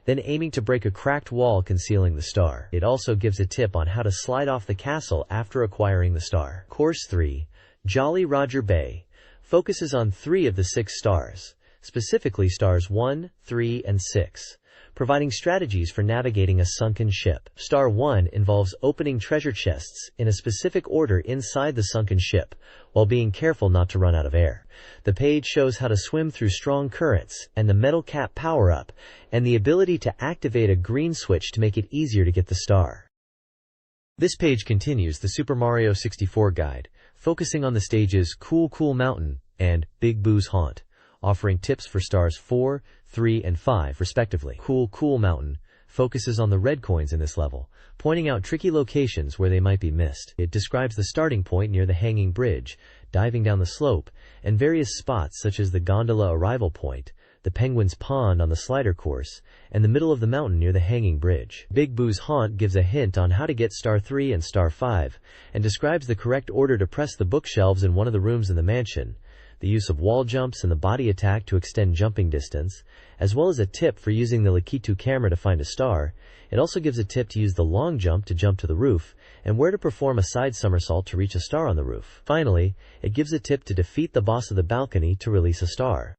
then aiming to break a cracked wall concealing the star. It also gives a tip on how to slide off the castle after acquiring the star. Course 3, Jolly Roger Bay, focuses on 3 of the 6 stars, specifically stars 1, 3, and 6, providing strategies for navigating a sunken ship. Star 1 involves opening treasure chests in a specific order inside the sunken ship, while being careful not to run out of air. The page shows how to swim through strong currents, and the metal cap power-up, and the ability to activate a green switch to make it easier to get the star. This page continues the Super Mario 64 guide, focusing on the stages Cool Cool Mountain and Big Boo's Haunt, offering tips for stars 4, 3, and 5 respectively. Cool Cool Mountain focuses on the red coins in this level, pointing out tricky locations where they might be missed. It describes the starting point near the hanging bridge, diving down the slope, and various spots such as the gondola arrival point, the penguin's pond on the slider course, and the middle of the mountain near the hanging bridge. Big Boo's Haunt gives a hint on how to get star 3 and star 5, and describes the correct order to press the bookshelves in one of the rooms in the mansion, the use of wall jumps and the body attack to extend jumping distance, as well as a tip for using the Lakitu camera to find a star. It also gives a tip to use the long jump to jump to the roof, and where to perform a side somersault to reach a star on the roof. Finally, it gives a tip to defeat the boss of the balcony to release a star.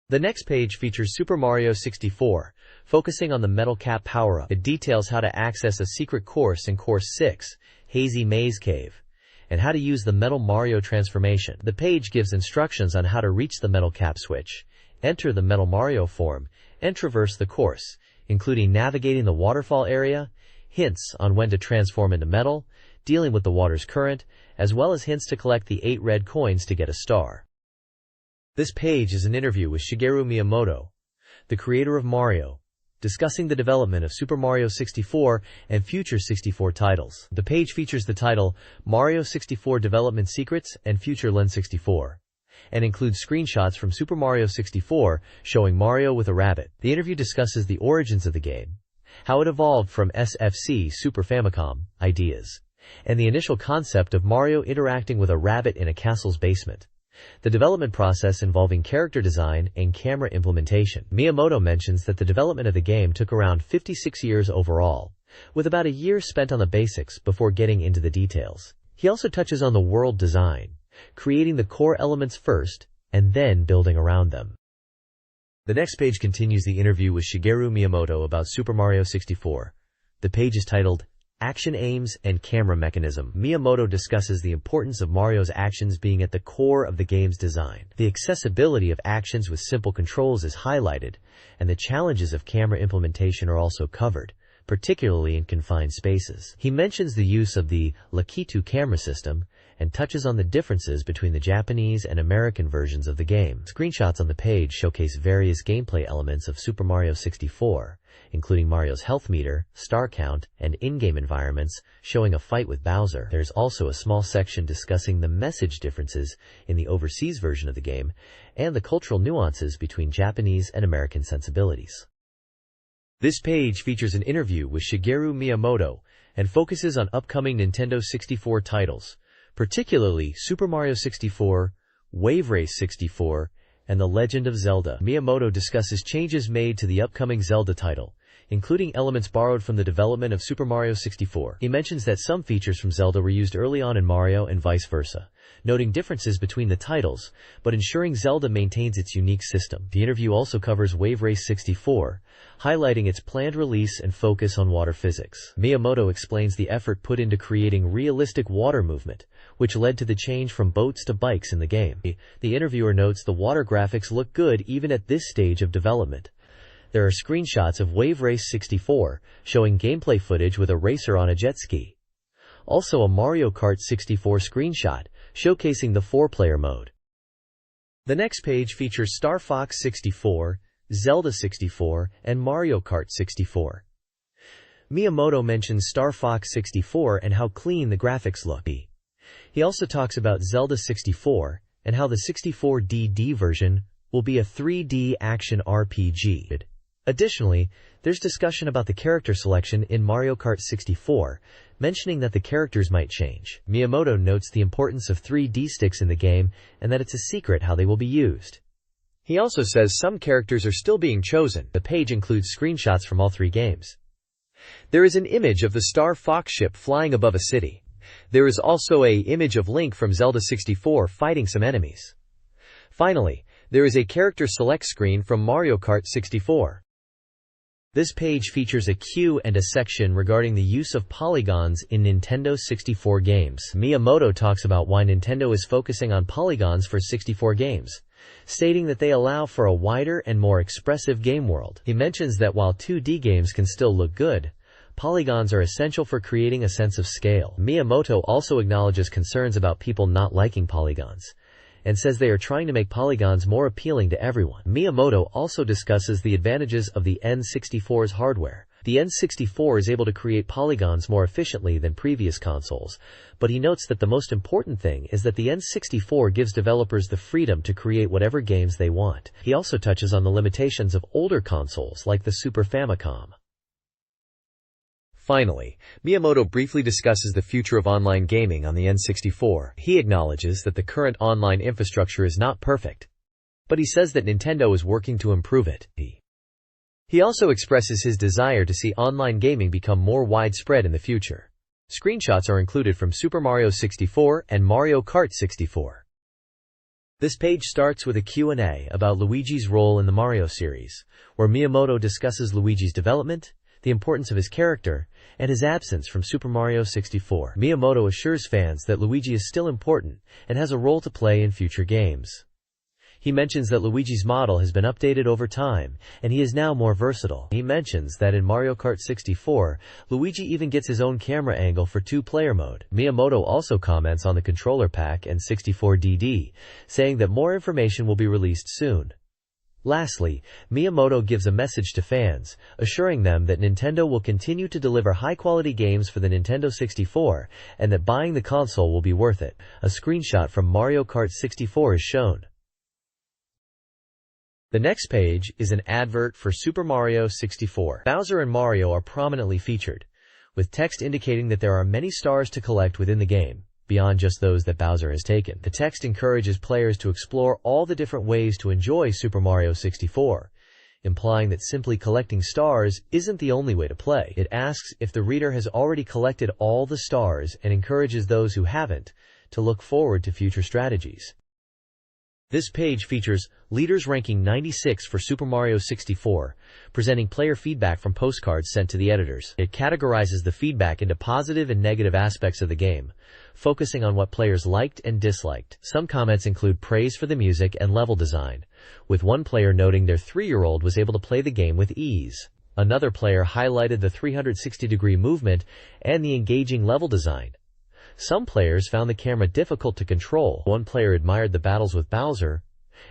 The next page features Super Mario 64, focusing on the metal cap power-up. It details how to access a secret course in Course 6, Hazy Maze Cave, and how to use the Metal Mario transformation. The page gives instructions on how to reach the metal cap switch, enter the Metal Mario form, and traverse the course, including navigating the waterfall area, hints on when to transform into metal, dealing with the water's current, as well as hints to collect the 8 red coins to get a star. This page is an interview with Shigeru Miyamoto, the creator of Mario, discussing the development of Super Mario 64 and future 64 titles. The page features the title Mario 64 Development Secrets and Future Len 64, and includes screenshots from Super Mario 64 showing Mario with a rabbit. The interview discusses the origins of the game, how it evolved from SFC Super Famicom ideas, and the initial concept of Mario interacting with a rabbit in a castle's basement, the development process involving character design and camera implementation. Miyamoto mentions that the development of the game took around 56 years overall, with about a year spent on the basics before getting into the details. He also touches on the world design, creating the core elements first and then building around them. The next page continues the interview with Shigeru Miyamoto about Super Mario 64. The page is titled Action aims and camera mechanism. Miyamoto discusses the importance of Mario's actions being at the core of the game's design. The accessibility of actions with simple controls is highlighted, and the challenges of camera implementation are also covered, particularly in confined spaces. He mentions the use of the Lakitu camera system and touches on the differences between the Japanese and American versions of the game. Screenshots on the page showcase various gameplay elements of Super Mario 64, including Mario's health meter, star count, and in-game environments showing a fight with Bowser. There's also a small section discussing the message differences in the overseas version of the game and the cultural nuances between Japanese and American sensibilities. This page features an interview with Shigeru Miyamoto and focuses on upcoming Nintendo 64 titles, particularly Super Mario 64, Wave Race 64, and The Legend of Zelda. Miyamoto discusses changes made to the upcoming Zelda title, including elements borrowed from the development of Super Mario 64. He mentions that some features from Zelda were used early on in Mario and vice versa, noting differences between the titles, but ensuring Zelda maintains its unique system. The interview also covers Wave Race 64, highlighting its planned release and focus on water physics. Miyamoto explains the effort put into creating realistic water movement, which led to the change from boats to bikes in the game. The interviewer notes the water graphics look good even at this stage of development. There are screenshots of Wave Race 64, showing gameplay footage with a racer on a jet ski. Also a Mario Kart 64 screenshot, showcasing the 4-player mode. The next page features Star Fox 64, Zelda 64, and Mario Kart 64. Miyamoto mentions Star Fox 64 and how clean the graphics look. He also talks about Zelda 64 and how the 64DD version will be a 3D action RPG. Additionally, there's discussion about the character selection in Mario Kart 64, mentioning that the characters might change. Miyamoto notes the importance of 3D sticks in the game and that it's a secret how they will be used. He also says some characters are still being chosen. The page includes screenshots from all 3 games. There is an image of the Star Fox ship flying above a city. There is also an image of Link from Zelda 64 fighting some enemies. Finally, there is a character select screen from Mario Kart 64. This page features a queue and a section regarding the use of polygons in Nintendo 64 games. Miyamoto talks about why Nintendo is focusing on polygons for 64 games, stating that they allow for a wider and more expressive game world. He mentions that while 2D games can still look good, polygons are essential for creating a sense of scale. Miyamoto also acknowledges concerns about people not liking polygons, and says they are trying to make polygons more appealing to everyone. Miyamoto also discusses the advantages of the N64's hardware. The N64 is able to create polygons more efficiently than previous consoles, but he notes that the most important thing is that the N64 gives developers the freedom to create whatever games they want. He also touches on the limitations of older consoles like the Super Famicom. Finally, Miyamoto briefly discusses the future of online gaming on the N64. He acknowledges that the current online infrastructure is not perfect, but he says that Nintendo is working to improve it. He also expresses his desire to see online gaming become more widespread in the future. Screenshots are included from Super Mario 64 and Mario Kart 64. This page starts with a Q&A about Luigi's role in the Mario series, where Miyamoto discusses Luigi's development, the importance of his character, and his absence from Super Mario 64. Miyamoto assures fans that Luigi is still important and has a role to play in future games. He mentions that Luigi's model has been updated over time, and he is now more versatile. He mentions that in Mario Kart 64, Luigi even gets his own camera angle for 2-player mode. Miyamoto also comments on the controller pack and 64DD, saying that more information will be released soon. Lastly, Miyamoto gives a message to fans, assuring them that Nintendo will continue to deliver high-quality games for the Nintendo 64, and that buying the console will be worth it. A screenshot from Mario Kart 64 is shown. The next page is an advert for Super Mario 64. Bowser and Mario are prominently featured, with text indicating that there are many stars to collect within the game, beyond just those that Bowser has taken. The text encourages players to explore all the different ways to enjoy Super Mario 64, implying that simply collecting stars isn't the only way to play. It asks if the reader has already collected all the stars and encourages those who haven't to look forward to future strategies. This page features leaders ranking 96 for Super Mario 64, presenting player feedback from postcards sent to the editors. It categorizes the feedback into positive and negative aspects of the game, focusing on what players liked and disliked. Some comments include praise for the music and level design, with one player noting their 3-year-old was able to play the game with ease. Another player highlighted the 360-degree movement and the engaging level design. Some players found the camera difficult to control. One player admired the battles with Bowser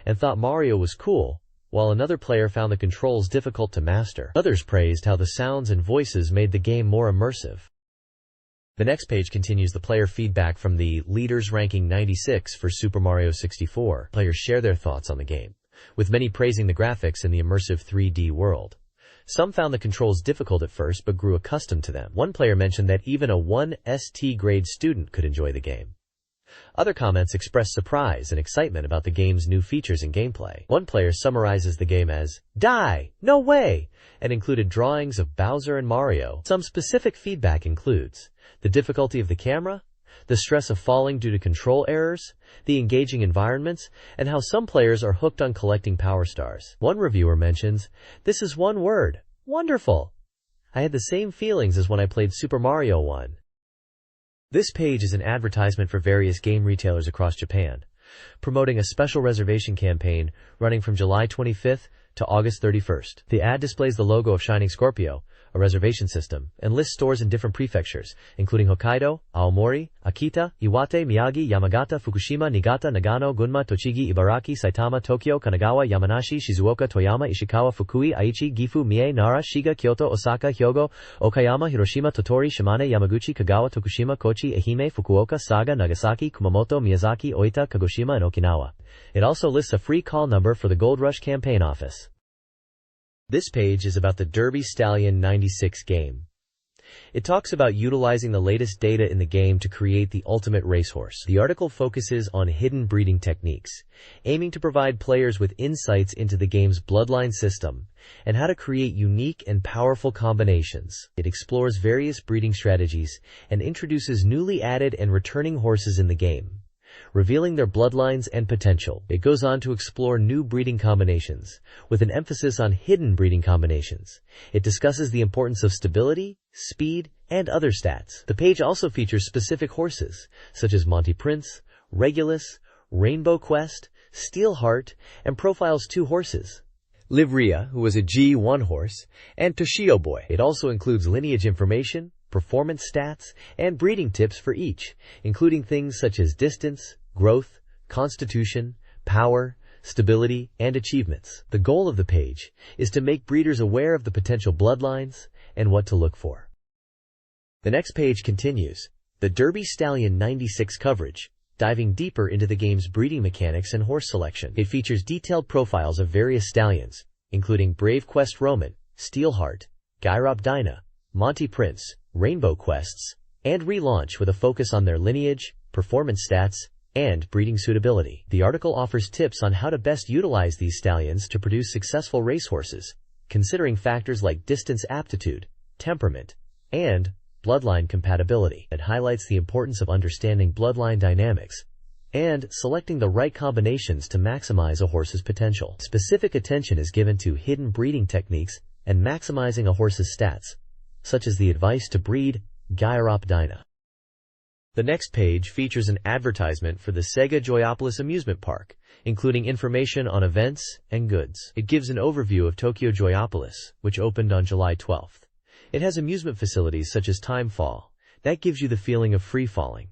and thought Mario was cool, while another player found the controls difficult to master. Others praised how the sounds and voices made the game more immersive. The next page continues the player feedback from the leaders ranking 96 for Super Mario 64. Players share their thoughts on the game, with many praising the graphics and the immersive 3D world. Some found the controls difficult at first but grew accustomed to them. One player mentioned that even a 1st grade student could enjoy the game. Other comments expressed surprise and excitement about the game's new features and gameplay. One player summarizes the game as, "Die! No way!" and included drawings of Bowser and Mario. Some specific feedback includes the difficulty of the camera, the stress of falling due to control errors, the engaging environments, and how some players are hooked on collecting power stars. One reviewer mentions, "This is one word. Wonderful. I had the same feelings as when I played Super Mario 1. This page is an advertisement for various game retailers across Japan, promoting a special reservation campaign running from July 25th to August 31st. The ad displays the logo of Shining Scorpio, a reservation system, and lists stores in different prefectures, including Hokkaido, Aomori, Akita, Iwate, Miyagi, Yamagata, Fukushima, Niigata, Nagano, Gunma, Tochigi, Ibaraki, Saitama, Tokyo, Kanagawa, Yamanashi, Shizuoka, Toyama, Ishikawa, Fukui, Aichi, Gifu, Mie, Nara, Shiga, Kyoto, Osaka, Hyogo, Okayama, Hiroshima, Tottori, Shimane, Yamaguchi, Kagawa, Tokushima, Kochi, Ehime, Fukuoka, Saga, Nagasaki, Kumamoto, Miyazaki, Oita, Kagoshima, and Okinawa. It also lists a free call number for the Gold Rush campaign office. This page is about the Derby Stallion 96 game. It talks about utilizing the latest data in the game to create the ultimate racehorse. The article focuses on hidden breeding techniques, aiming to provide players with insights into the game's bloodline system and how to create unique and powerful combinations. It explores various breeding strategies and introduces newly added and returning horses in the game, revealing their bloodlines and potential. It goes on to explore new breeding combinations, with an emphasis on hidden breeding combinations. It discusses the importance of stability, speed, and other stats. The page also features specific horses, such as Monty Prince, Regulus, Rainbow Quest, Steelheart, and profiles 2 horses, Livria, who was a G1 horse, and Toshio Boy. It also includes lineage information, performance stats, and breeding tips for each, including things such as distance, growth, constitution, power, stability, and achievements. The goal of the page is to make breeders aware of the potential bloodlines and what to look for. The next page continues the Derby Stallion 96 coverage, diving deeper into the game's breeding mechanics and horse selection. It features detailed profiles of various stallions, including Brave Quest Roman, Steelheart, Gyrope Dyna, Monty Prince, Rainbow Quests, and Relaunch, with a focus on their lineage, performance stats, and breeding suitability. The article offers tips on how to best utilize these stallions to produce successful racehorses, considering factors like distance aptitude, temperament, and bloodline compatibility. It highlights the importance of understanding bloodline dynamics and selecting the right combinations to maximize a horse's potential. Specific attention is given to hidden breeding techniques and maximizing a horse's stats, such as the advice to breed Gyrope Dyna. The next page features an advertisement for the Sega Joyopolis amusement park, including information on events and goods. It gives an overview of Tokyo Joyopolis, which opened on July 12th. It has amusement facilities such as Time Fall. That gives you the feeling of free falling.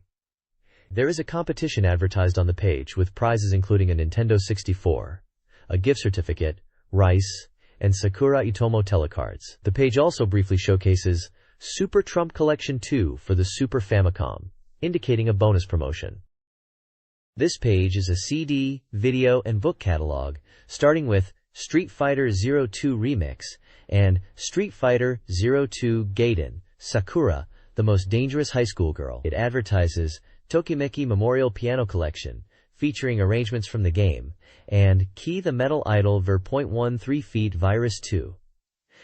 There is a competition advertised on the page, with prizes including a Nintendo 64, a gift certificate, rice, and Sakura Itomo telecards. The page also briefly showcases Super Trump Collection 2 for the Super Famicom, indicating a bonus promotion. This page is a CD, video, and book catalog, starting with Street Fighter 02 Remix and Street Fighter 02 Gaiden, Sakura, the most dangerous high school girl. It advertises Tokimeki Memorial Piano Collection, featuring arrangements from the game, and Key the Metal Idol Ver .13 feet Virus 2.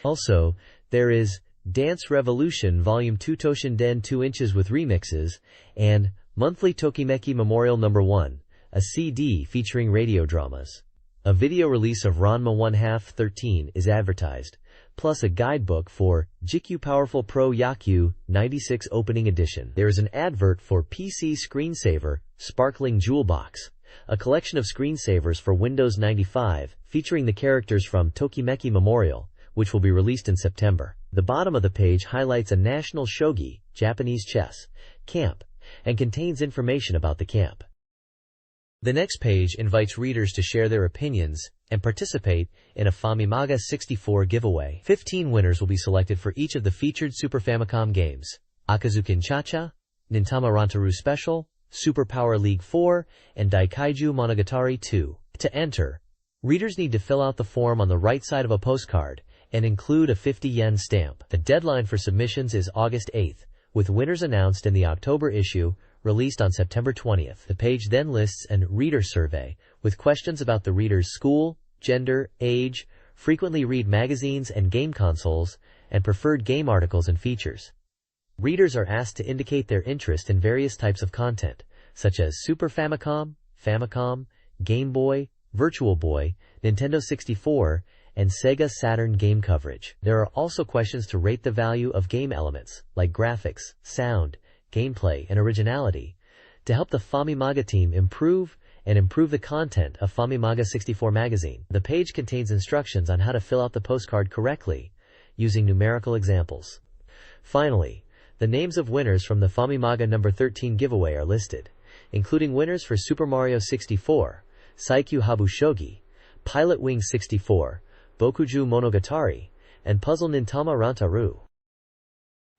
Also, there is Dance Revolution Volume 2 Toshinden 2 inches with remixes, and Monthly Tokimeki Memorial No. 1, a CD featuring radio dramas. A video release of Ranma 1/2 13 is advertised, plus a guidebook for Jikyu Powerful Pro Yakyu 96 Opening Edition. There is an advert for PC Screensaver Sparkling Jewel Box, a collection of screensavers for Windows 95 featuring the characters from Tokimeki Memorial, which will be released in September. The bottom of the page highlights a national shogi, Japanese chess, camp, and contains information about the camp. The next page invites readers to share their opinions and participate in a Famimaga 64 giveaway. 15 winners will be selected for each of the featured Super Famicom games: Akazukin Cha-Cha, Nintama Rantaru Special, Super Power League 4, and Daikaiju Monogatari 2. To enter, readers need to fill out the form on the right side of a postcard and include a 50 yen stamp. The deadline for submissions is August 8th, with winners announced in the October issue, released on September 20th. The page then lists an reader survey with questions about the reader's school, gender, age, frequently read magazines and game consoles, and preferred game articles and features. Readers are asked to indicate their interest in various types of content, such as Super Famicom, Famicom, Game Boy, Virtual Boy, Nintendo 64, and Sega Saturn game coverage. There are also questions to rate the value of game elements, like graphics, sound, gameplay, and originality, to help the Famimaga team improve the content of Famimaga 64 magazine. The page contains instructions on how to fill out the postcard correctly, using numerical examples. Finally, the names of winners from the Famimaga number 13 giveaway are listed, including winners for Super Mario 64, Saikyu Habu Shogi, Pilot Wing 64, Bokuju Monogatari, and Puzzle Nintama Rantaru.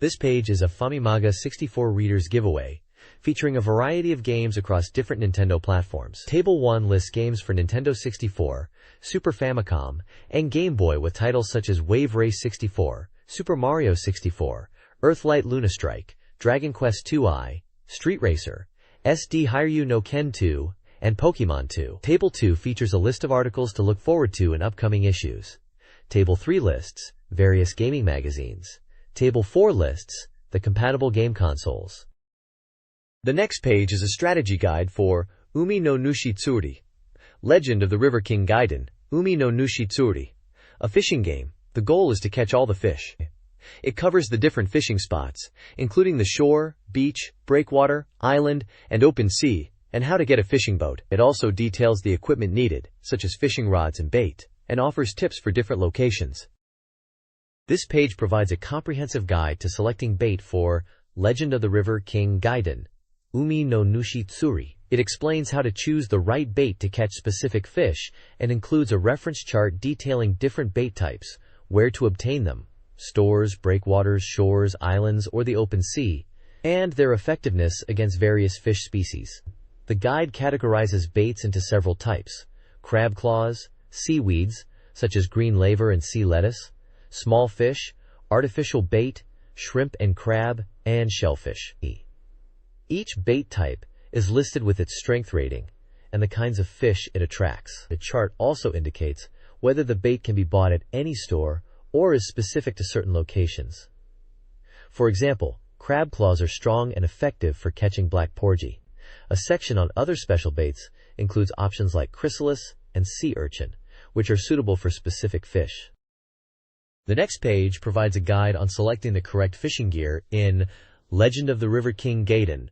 This page is a Famimaga 64 Readers giveaway, featuring a variety of games across different Nintendo platforms. Table 1 lists games for Nintendo 64, Super Famicom, and Game Boy with titles such as Wave Race 64, Super Mario 64, Earthlight Lunastrike, Dragon Quest II, Street Racer, SD Hiryu no Ken 2, and Pokemon 2. Table 2 features a list of articles to look forward to in upcoming issues. Table 3 lists various gaming magazines. Table 4 lists the compatible game consoles. The next page is a strategy guide for Umi no Nushitsuri, Legend of the River King Gaiden, Umi no Nushitsuri, a fishing game. The goal is to catch all the fish. It covers the different fishing spots, including the shore, beach, breakwater, island, and open sea, and how to get a fishing boat. It also details the equipment needed, such as fishing rods and bait, and offers tips for different locations. This page provides a comprehensive guide to selecting bait for Legend of the River King Gaiden, Umi no Nushitsuri. It explains how to choose the right bait to catch specific fish and includes a reference chart detailing different bait types, where to obtain them, stores, breakwaters, shores, islands, or the open sea, and their effectiveness against various fish species. The guide categorizes baits into several types: crab claws, seaweeds, such as green laver and sea lettuce, small fish, artificial bait, shrimp and crab, and shellfish. Each bait type is listed with its strength rating and the kinds of fish it attracts. The chart also indicates whether the bait can be bought at any store or is specific to certain locations. For example, crab claws are strong and effective for catching black porgy. A section on other special baits includes options like chrysalis and sea urchin, which are suitable for specific fish. The next page provides a guide on selecting the correct fishing gear in Legend of the River King Gaiden,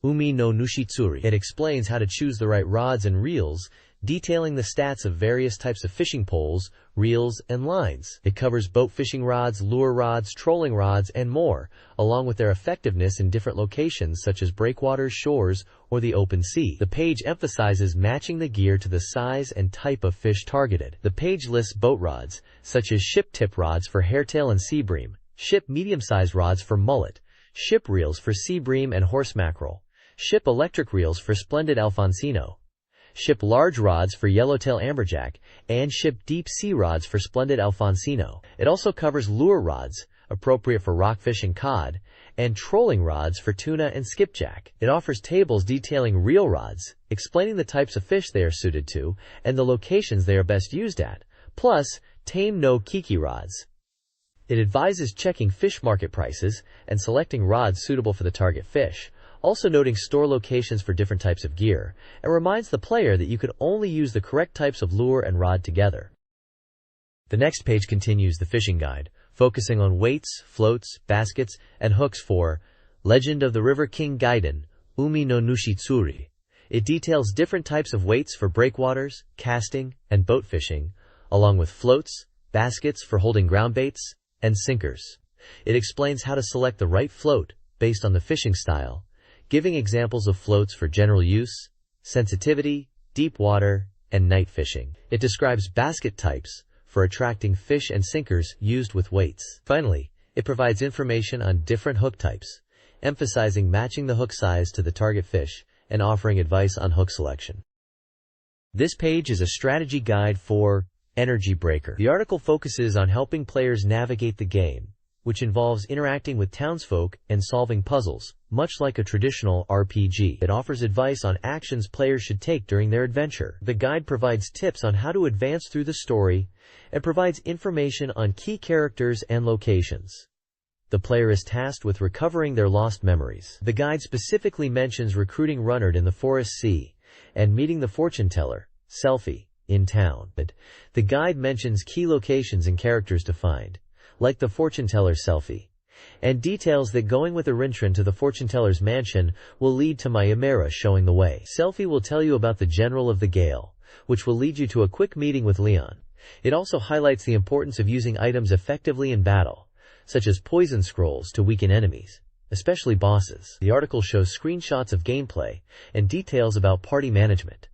Umi no Nushitsuri. It explains how to choose the right rods and reels, detailing the stats of various types of fishing poles, reels, and lines. It covers boat fishing rods, lure rods, trolling rods, and more, along with their effectiveness in different locations such as breakwaters, shores, or the open sea. The page emphasizes matching the gear to the size and type of fish targeted. The page lists boat rods, such as ship tip rods for hairtail and sea bream, ship medium-sized rods for mullet, ship reels for sea bream and horse mackerel, ship electric reels for splendid Alfonsino, ship large rods for yellowtail amberjack, and ship deep sea rods for splendid Alfonsino. It also covers lure rods, appropriate for rockfish and cod, and trolling rods for tuna and skipjack. It offers tables detailing reel rods, explaining the types of fish they are suited to and the locations they are best used at, plus tame no kiki rods. It advises checking fish market prices and selecting rods suitable for the target fish, also noting store locations for different types of gear, and reminds the player that you can only use the correct types of lure and rod together. The next page continues the fishing guide, focusing on weights, floats, baskets, and hooks for Legend of the River King Gaiden, Umi no Nushitsuri. It details different types of weights for breakwaters, casting, and boat fishing, along with floats, baskets for holding ground baits, and sinkers. It explains how to select the right float based on the fishing style, giving examples of floats for general use, sensitivity, deep water, and night fishing. It describes basket types for attracting fish and sinkers used with weights. Finally, it provides information on different hook types, emphasizing matching the hook size to the target fish and offering advice on hook selection. This page is a strategy guide for Energy Breaker. The article focuses on helping players navigate the game, which involves interacting with townsfolk and solving puzzles, much like a traditional RPG. It offers advice on actions players should take during their adventure. The guide provides tips on how to advance through the story and provides information on key characters and locations. The player is tasked with recovering their lost memories. The guide specifically mentions recruiting Runnard in the Forest Sea and meeting the fortune teller, Selphie, in town. The guide mentions key locations and characters to find, like the fortune teller Selphie, and details that going with Arintran to the fortune teller's mansion will lead to Mayamera showing the way. Selphie will tell you about the General of the Gale, which will lead you to a quick meeting with Leon. It also highlights the importance of using items effectively in battle, such as poison scrolls to weaken enemies, especially bosses. The article shows screenshots of gameplay and details about party management.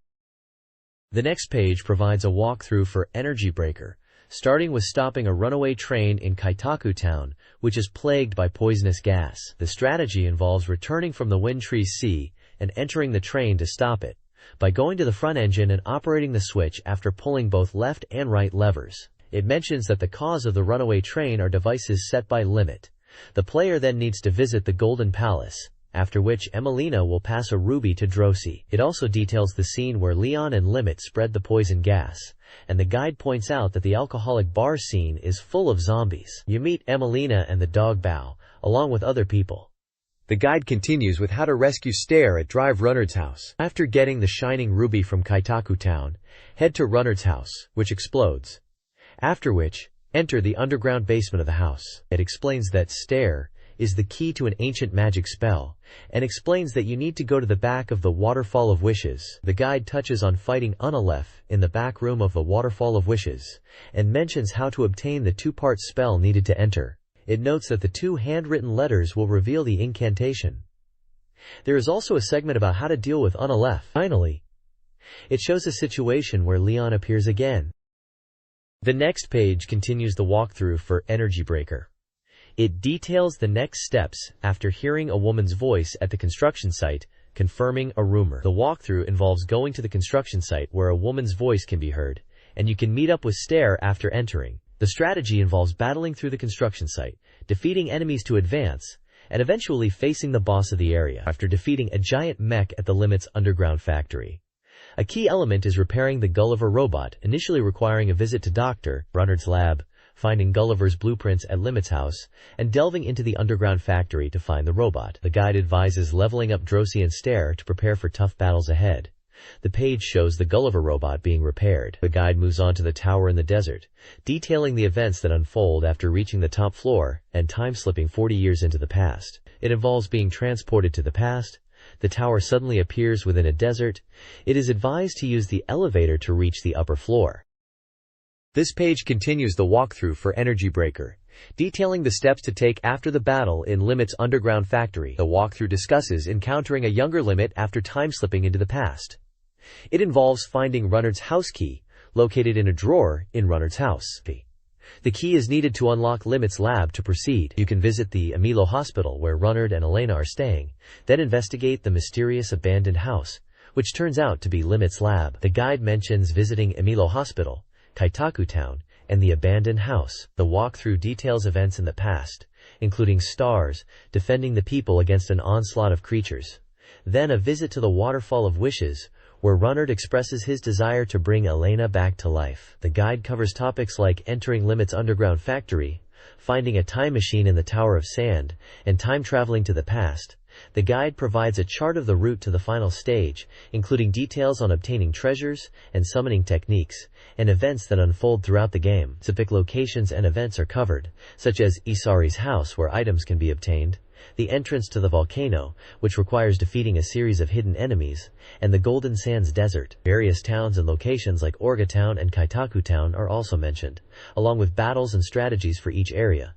The next page provides a walkthrough for Energy Breaker, starting with stopping a runaway train in Kaitaku Town, which is plagued by poisonous gas. The strategy involves returning from the Wind Tree Sea and entering the train to stop it, by going to the front engine and operating the switch after pulling both left and right levers. It mentions that the cause of the runaway train are devices set by Limit. The player then needs to visit the Golden Palace, after which Emelina will pass a ruby to Drosy. It also details the scene where Leon and Limit spread the poison gas, and the guide points out that the alcoholic bar scene is full of zombies. You meet Emelina and the dog Bao, along with other people. The guide continues with how to rescue Stare at Drive Runnard's house. After getting the shining ruby from Kaitaku Town, head to Runnard's house, which explodes. After which, enter the underground basement of the house. It explains that Stare is the key to an ancient magic spell, and explains that you need to go to the back of the Waterfall of Wishes. The guide touches on fighting Unalef in the back room of the Waterfall of Wishes, and mentions how to obtain the two-part spell needed to enter. It notes that the two handwritten letters will reveal the incantation. There is also a segment about how to deal with Unalef. Finally, it shows a situation where Leon appears again. The next page continues the walkthrough for Energy Breaker. It details the next steps after hearing a woman's voice at the construction site, confirming a rumor. The walkthrough involves going to the construction site where a woman's voice can be heard, and you can meet up with Stare after entering. The strategy involves battling through the construction site, defeating enemies to advance, and eventually facing the boss of the area after defeating a giant mech at the Limit's underground factory. A key element is repairing the Gulliver robot, initially requiring a visit to Dr. Runnard's lab, finding Gulliver's blueprints at Limit's house, and delving into the underground factory to find the robot. The guide advises leveling up Drosy and Stare to prepare for tough battles ahead. The page shows the Gulliver robot being repaired. The guide moves on to the tower in the desert, detailing the events that unfold after reaching the top floor and time-slipping 40 years into the past. It involves being transported to the past. The tower suddenly appears within a desert. It is advised to use the elevator to reach the upper floor. This page continues the walkthrough for Energy Breaker, detailing the steps to take after the battle in Limit's underground factory. The walkthrough discusses encountering a younger Limit after time-slipping into the past. It involves finding Runnard's house key, located in a drawer in Runnard's house. The key is needed to unlock Limit's lab to proceed. You can visit the Emilo Hospital where Runnard and Elena are staying, then investigate the mysterious abandoned house, which turns out to be Limit's lab. The guide mentions visiting Emilo Hospital, Kaitaku Town, and the abandoned house. The walkthrough details events in the past, including Stars defending the people against an onslaught of creatures. Then a visit to the Waterfall of Wishes, where Runnard expresses his desire to bring Elena back to life. The guide covers topics like entering Limit's underground factory, finding a time machine in the Tower of Sand, and time traveling to the past, The guide provides a chart of the route to the final stage, including details on obtaining treasures and summoning techniques, and events that unfold throughout the game. Specific locations and events are covered, such as Isari's house where items can be obtained, the entrance to the volcano, which requires defeating a series of hidden enemies, and the Golden Sands Desert. Various towns and locations like Orga Town and Kaitaku Town are also mentioned, along with battles and strategies for each area.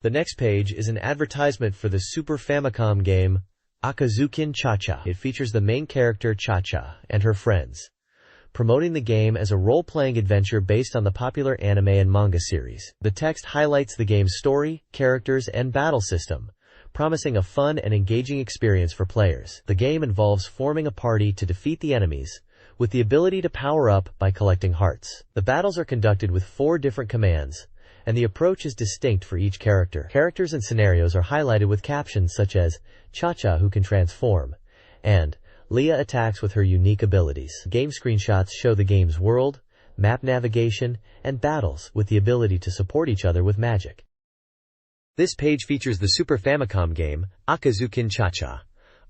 The next page is an advertisement for the Super Famicom game, Akazukin Cha-Cha. It features the main character Cha-Cha and her friends, promoting the game as a role-playing adventure based on the popular anime and manga series. The text highlights the game's story, characters, and battle system, promising a fun and engaging experience for players. The game involves forming a party to defeat the enemies, with the ability to power up by collecting hearts. The battles are conducted with 4 different commands, and the approach is distinct for each character. Characters and scenarios are highlighted with captions such as Cha-Cha who can transform, and Leah attacks with her unique abilities. Game screenshots show the game's world, map navigation, and battles with the ability to support each other with magic. This page features the Super Famicom game, Akazukin Cha-Cha,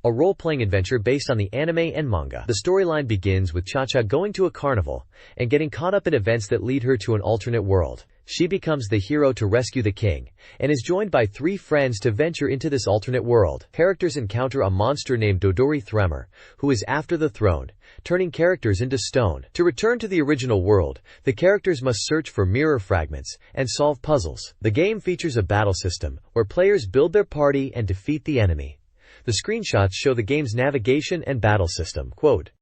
a role-playing adventure based on the anime and manga. The storyline begins with Cha-Cha going to a carnival and getting caught up in events that lead her to an alternate world. She becomes the hero to rescue the king, and is joined by 3 friends to venture into this alternate world. Characters encounter a monster named Dodori Thremor, who is after the throne, turning characters into stone. To return to the original world, the characters must search for mirror fragments and solve puzzles. The game features a battle system, where players build their party and defeat the enemy. The screenshots show the game's navigation and battle system. Quote.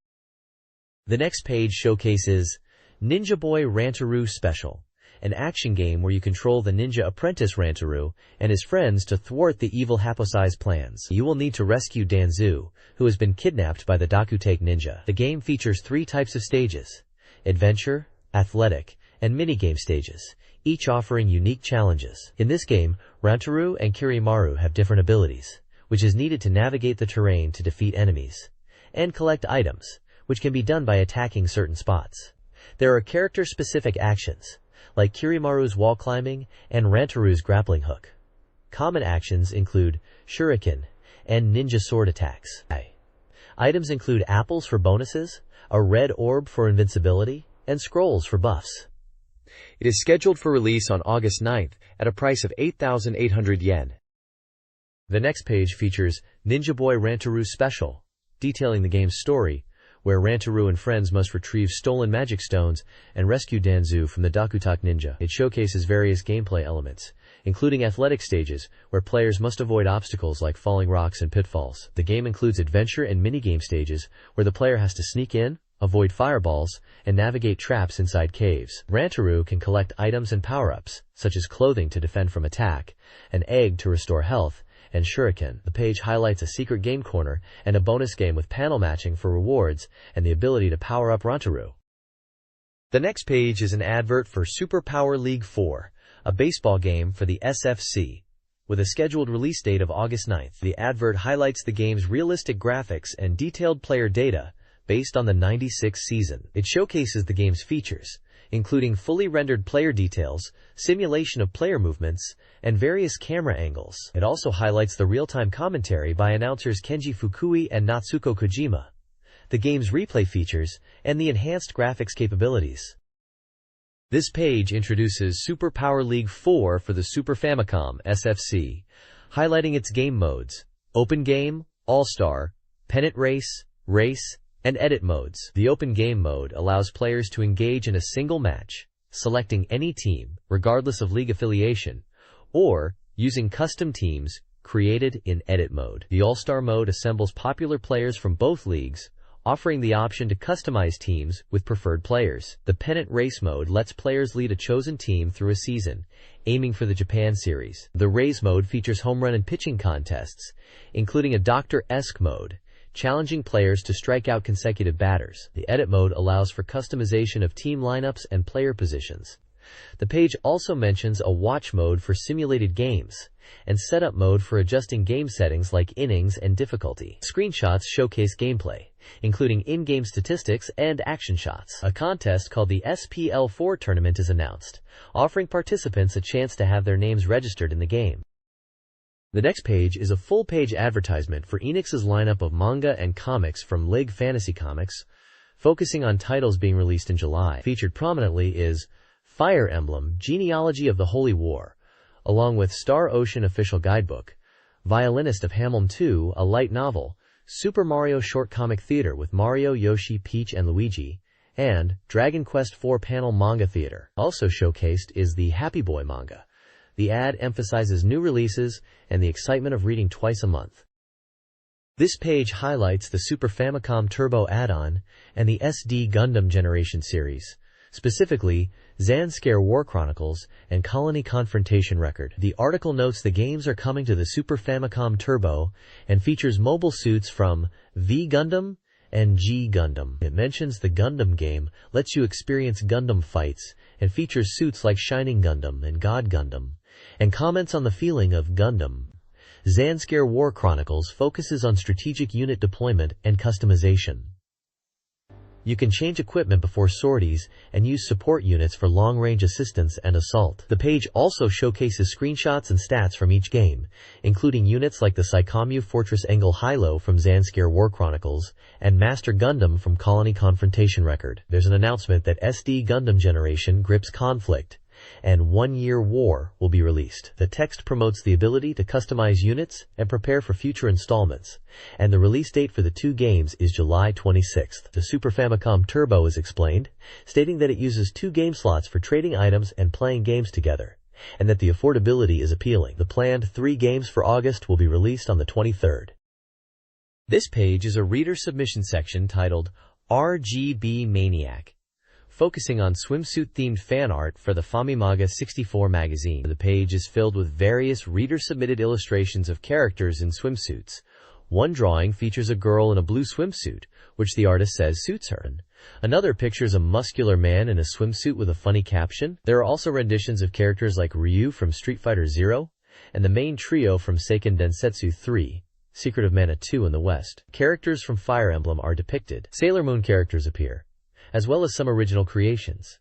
The next page showcases Ninja Boy Rantaru Special, an action game where you control the ninja apprentice Rantaru and his friends to thwart the evil Haposai's plans. You will need to rescue Danzu, who has been kidnapped by the Dakutake ninja. The game features 3 types of stages: adventure, athletic, and minigame stages, each offering unique challenges. In this game, Rantaru and Kirimaru have different abilities, which is needed to navigate the terrain to defeat enemies, and collect items, which can be done by attacking certain spots. There are character-specific actions, like Kirimaru's wall climbing and Rantaru's grappling hook. Common actions include shuriken and ninja sword attacks. Items include apples for bonuses, a red orb for invincibility, and scrolls for buffs. It is scheduled for release on August 9th at a price of 8,800 yen. The next page features Ninja Boy Rantaru Special, detailing the game's story, where Rantaru and friends must retrieve stolen magic stones and rescue Danzu from the Dakutake ninja. It showcases various gameplay elements, including athletic stages, where players must avoid obstacles like falling rocks and pitfalls. The game includes adventure and minigame stages, where the player has to sneak in, avoid fireballs, and navigate traps inside caves. Rantaru can collect items and power-ups, such as clothing to defend from attack, an egg to restore health, and shuriken. The page highlights a secret game corner and a bonus game with panel matching for rewards and the ability to power up Rantaru. The next page is an advert for Super Power League 4, a baseball game for the SFC, with a scheduled release date of August 9th. The advert highlights the game's realistic graphics and detailed player data based on the '96 season. It showcases the game's features, including fully rendered player details, simulation of player movements, and various camera angles. It also highlights the real-time commentary by announcers Kenji Fukui and Natsuko Kojima, the game's replay features, and the enhanced graphics capabilities. This page introduces Super Power League 4 for the Super Famicom SFC, highlighting its game modes: Open Game, All-Star, Pennant Race, Race, and Edit modes. The Open Game mode allows players to engage in a single match, selecting any team, regardless of league affiliation, or using custom teams created in Edit mode. The All-Star mode assembles popular players from both leagues, offering the option to customize teams with preferred players. The Pennant Race mode lets players lead a chosen team through a season, aiming for the Japan Series. The Race mode features home run and pitching contests, including a Dr.esque mode, challenging players to strike out consecutive batters. The Edit mode allows for customization of team lineups and player positions. The page also mentions a Watch mode for simulated games, and Setup mode for adjusting game settings like innings and difficulty. Screenshots showcase gameplay, including in-game statistics and action shots. A contest called the SPL4 tournament is announced, offering participants a chance to have their names registered in the game. The next page is a full-page advertisement for Enix's lineup of manga and comics from Lig Fantasy Comics, focusing on titles being released in July. Featured prominently is Fire Emblem, Genealogy of the Holy War, along with Star Ocean Official Guidebook, Violinist of Hamilton 2, a light novel, Super Mario Short Comic Theater with Mario, Yoshi, Peach, and Luigi, and Dragon Quest IV Panel Manga Theater. Also showcased is the Happy Boy manga. The ad emphasizes new releases and the excitement of reading twice a month. This page highlights the Super Famicom Turbo add-on and the SD Gundam Generation series, specifically Zanskare War Chronicles and Colony Confrontation Record. The article notes the games are coming to the Super Famicom Turbo and features mobile suits from V Gundam and G Gundam. It mentions the Gundam game lets you experience Gundam fights and features suits like Shining Gundam and God Gundam, and comments on the feeling of Gundam. Zanskare War Chronicles focuses on strategic unit deployment and customization. You can change equipment before sorties and use support units for long-range assistance and assault. The page also showcases screenshots and stats from each game, including units like the Saikamu Fortress Engel Hilo from Zanskare War Chronicles and Master Gundam from Colony Confrontation Record. There's an announcement that SD Gundam Generation Grips Conflict and 1 Year War will be released. The text promotes the ability to customize units and prepare for future installments, and the release date for the two games is July 26th. The Super Famicom Turbo is explained, stating that it uses 2 game slots for trading items and playing games together, and that the affordability is appealing. The planned 3 games for August will be released on the 23rd. This page is a reader submission section titled RGB Maniac, focusing on swimsuit-themed fan art for the Famimaga 64 magazine. The page is filled with various reader-submitted illustrations of characters in swimsuits. One drawing features a girl in a blue swimsuit, which the artist says suits her. Another pictures a muscular man in a swimsuit with a funny caption. There are also renditions of characters like Ryu from Street Fighter Zero and the main trio from Seiken Densetsu 3, Secret of Mana 2 in the West. Characters from Fire Emblem are depicted. Sailor Moon characters appear, as well as some original creations.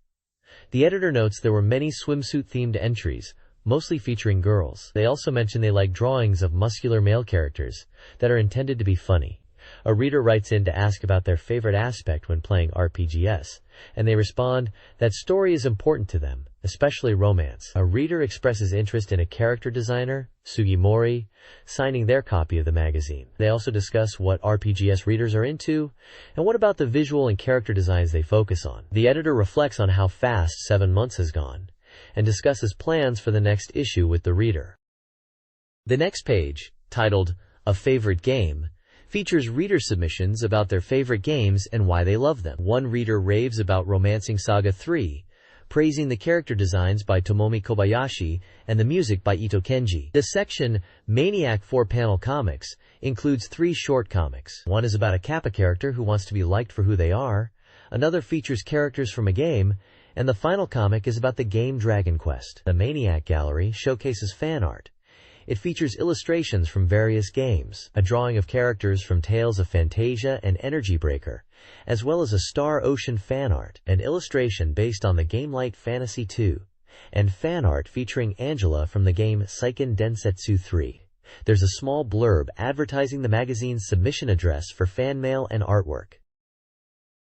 The editor notes there were many swimsuit-themed entries, mostly featuring girls. They also mention they like drawings of muscular male characters that are intended to be funny. A reader writes in to ask about their favorite aspect when playing RPGs, and they respond that story is important to them, especially romance. A reader expresses interest in a character designer, Sugimori, signing their copy of the magazine. They also discuss what RPGs readers are into, and what about the visual and character designs they focus on. The editor reflects on how fast 7 months has gone, and discusses plans for the next issue with the reader. The next page, titled A Favorite Game, features reader submissions about their favorite games and why they love them. One reader raves about Romancing Saga 3, praising the character designs by Tomomi Kobayashi and the music by Ito Kenji. The section, Maniac 4-Panel Comics, includes 3 short comics. One is about a Kappa character who wants to be liked for who they are, another features characters from a game, and the final comic is about the game Dragon Quest. The Maniac Gallery showcases fan art. It features illustrations from various games, a drawing of characters from Tales of Phantasia and Energy Breaker, as well as a Star Ocean fan art, an illustration based on the game Light Fantasy 2, and fan art featuring Angela from the game Seiken Densetsu 3. There's a small blurb advertising the magazine's submission address for fan mail and artwork.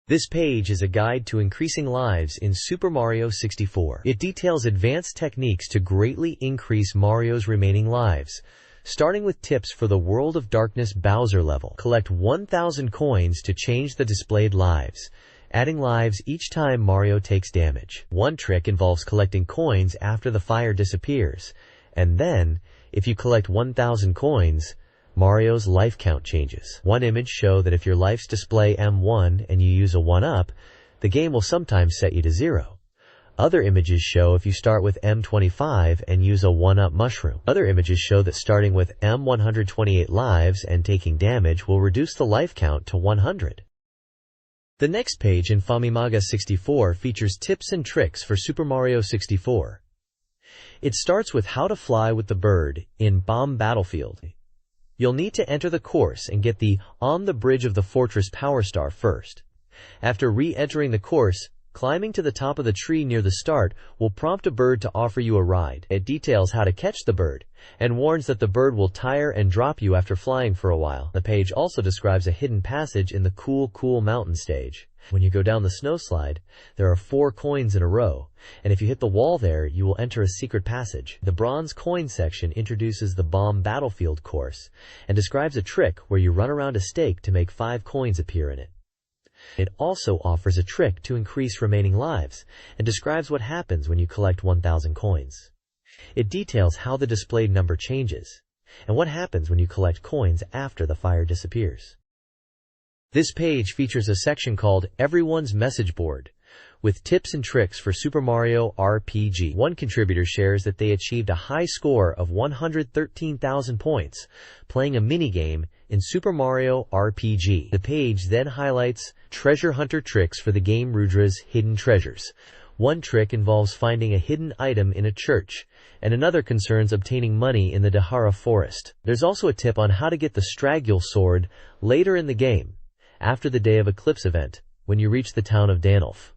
This page is a guide to increasing lives in Super Mario 64. It details advanced techniques to greatly increase Mario's remaining lives, starting with tips for the World of Darkness Bowser level. Collect 1,000 coins to change the displayed lives, adding lives each time Mario takes damage. One trick involves collecting coins after the fire disappears, and then, if you collect 1,000 coins, Mario's life count changes. One image shows that if your life's display M1 and you use a 1-up, the game will sometimes set you to 0. Other images show if you start with M25 and use a 1-up mushroom. Other images show that starting with M128 lives and taking damage will reduce the life count to 100. The next page in Famimaga 64 features tips and tricks for Super Mario 64. It starts with how to fly with the bird in Bomb Battlefield. You'll need to enter the course and get the On the Bridge of the Fortress Power Star first. After re-entering the course, Climbing to the top of the tree near the start will prompt a bird to offer you a ride. It details how to catch the bird, and warns that the bird will tire and drop you after flying for a while. The page also describes a hidden passage in the Cool Mountain stage. When you go down the snowslide, there are 4 coins in a row, and if you hit the wall there, you will enter a secret passage. The bronze coin section introduces the bomb battlefield course, and describes a trick where you run around a stake to make 5 coins appear in it. It also offers a trick to increase remaining lives, and describes what happens when you collect 1,000 coins. It details how the displayed number changes, and what happens when you collect coins after the fire disappears. This page features a section called Everyone's Message Board, with tips and tricks for Super Mario RPG. One contributor shares that they achieved a high score of 113,000 points playing a minigame in Super Mario RPG. The page then highlights treasure hunter tricks for the game Rudra's Hidden Treasures. One trick involves finding a hidden item in a church, and another concerns obtaining money in the Dahara forest. There's also a tip on how to get the Stragule sword later in the game, after the Day of Eclipse event, when you reach the town of Danulf.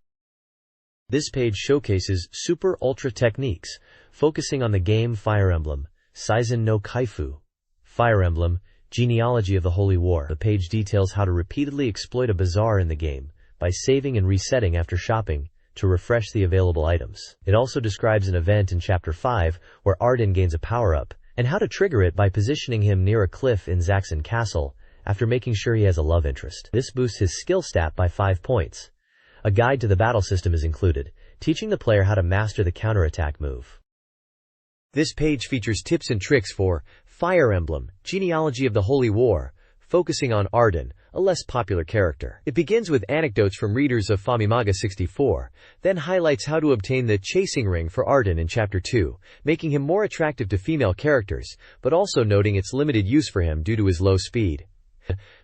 This page showcases Super Ultra techniques, focusing on the game Fire Emblem, Seizen no Kaifu. Fire Emblem, Genealogy of the Holy War. The page details how to repeatedly exploit a bazaar in the game, by saving and resetting after shopping, to refresh the available items. It also describes an event in Chapter 5, where Arden gains a power-up, and how to trigger it by positioning him near a cliff in Zaxxon Castle, after making sure he has a love interest. This boosts his skill stat by 5 points. A guide to the battle system is included, teaching the player how to master the counterattack move. This page features tips and tricks for Fire Emblem, Genealogy of the Holy War, focusing on Arden, a less popular character. It begins with anecdotes from readers of Famimaga 64, then highlights how to obtain the chasing ring for Arden in Chapter 2, making him more attractive to female characters, but also noting its limited use for him due to his low speed.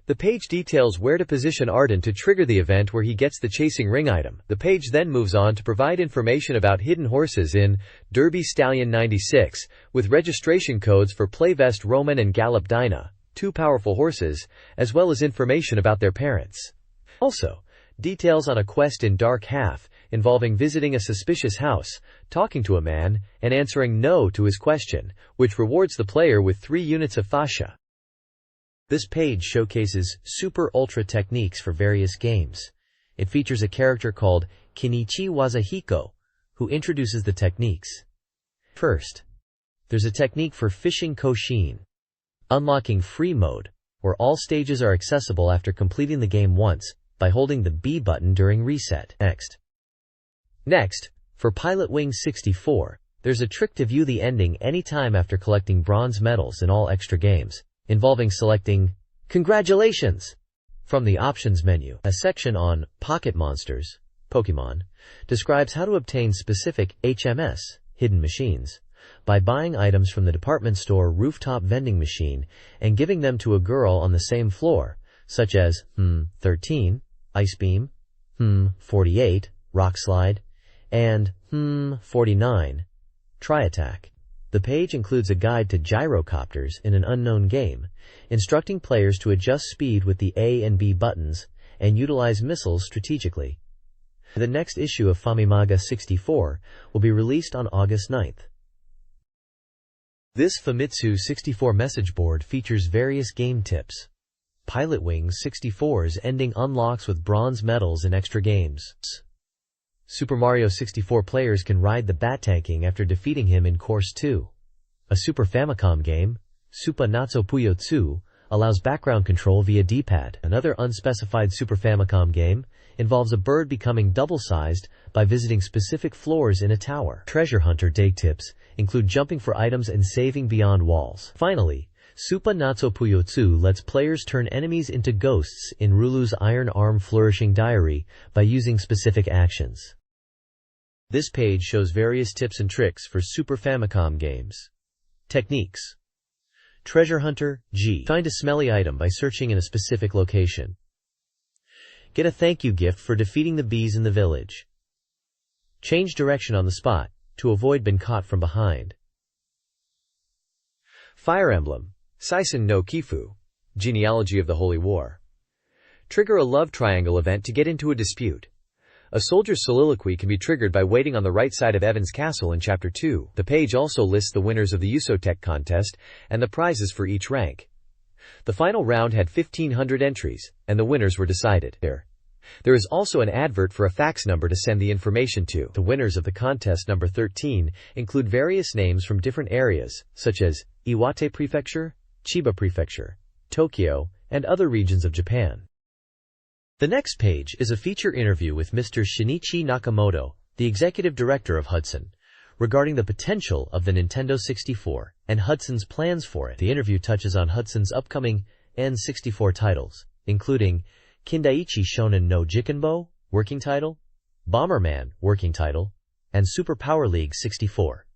The page details where to position Arden to trigger the event where he gets the chasing ring item. The page then moves on to provide information about hidden horses in Derby Stallion 96, with registration codes for Playvest Roman and Gallop Dinah, 2 powerful horses, as well as information about their parents. Also, details on a quest in Dark Half, involving visiting a suspicious house, talking to a man, and answering no to his question, which rewards the player with 3 units of fascia. This page showcases Super Ultra techniques for various games. It features a character called Kenichi Wazahiko, who introduces the techniques. First, there's a technique for Fishing Koshin, unlocking free mode, where all stages are accessible after completing the game once, by holding the B button during reset. Next, for Pilot Wing 64, there's a trick to view the ending anytime after collecting bronze medals in all extra games, involving selecting "Congratulations" from the options menu. A section on Pocket Monsters, Pokemon, describes how to obtain specific HMS, hidden machines, by buying items from the department store rooftop vending machine and giving them to a girl on the same floor, such as 13, Ice Beam, 48, Rock Slide, and 49, Tri Attack. The page includes a guide to gyrocopters in an unknown game, instructing players to adjust speed with the A and B buttons and utilize missiles strategically. The next issue of Famimaga 64 will be released on August 9th. This Famitsu 64 message board features various game tips. Pilot Wing 64's ending unlocks with bronze medals in extra games. Super Mario 64 players can ride the Bat-Tanking after defeating him in Course 2. A Super Famicom game, Supa Natso Puyotsu, allows background control via D-pad. Another unspecified Super Famicom game involves a bird becoming double-sized by visiting specific floors in a tower. Treasure Hunter day tips include jumping for items and saving beyond walls. Finally, Supa Natso Puyotsu lets players turn enemies into ghosts in Rulu's Iron Arm Flourishing Diary by using specific actions. This page shows various tips and tricks for Super Famicom games. Techniques. Treasure Hunter, G. Find a smelly item by searching in a specific location. Get a thank you gift for defeating the bees in the village. Change direction on the spot to avoid being caught from behind. Fire Emblem, Seizen no Kifu, Genealogy of the Holy War. Trigger a love triangle event to get into a dispute. A soldier's soliloquy can be triggered by waiting on the right side of Evan's castle in Chapter 2. The page also lists the winners of the Usotech contest and the prizes for each rank. The final round had 1,500 entries, and the winners were decided. There is also an advert for a fax number to send the information to. The winners of the contest number 13 include various names from different areas, such as Iwate Prefecture, Chiba Prefecture, Tokyo, and other regions of Japan. The next page is a feature interview with Mr. Shinichi Nakamoto, the executive director of Hudson, regarding the potential of the Nintendo 64 and Hudson's plans for it. The interview touches on Hudson's upcoming N64 titles, including Kindaichi Shonen no Jikenbo, working title, Bomberman, working title, and Super Power League 64.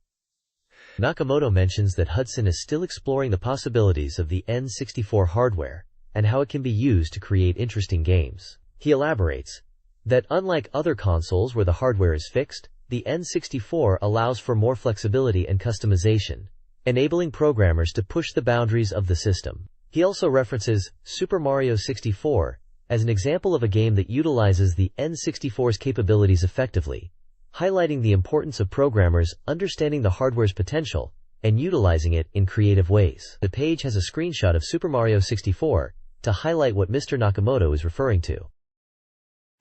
Nakamoto mentions that Hudson is still exploring the possibilities of the N64 hardware and how it can be used to create interesting games. He elaborates that unlike other consoles where the hardware is fixed, the N64 allows for more flexibility and customization, enabling programmers to push the boundaries of the system. He also references Super Mario 64 as an example of a game that utilizes the N64's capabilities effectively, highlighting the importance of programmers understanding the hardware's potential and utilizing it in creative ways. The page has a screenshot of Super Mario 64 to highlight what Mr. Nakamoto is referring to.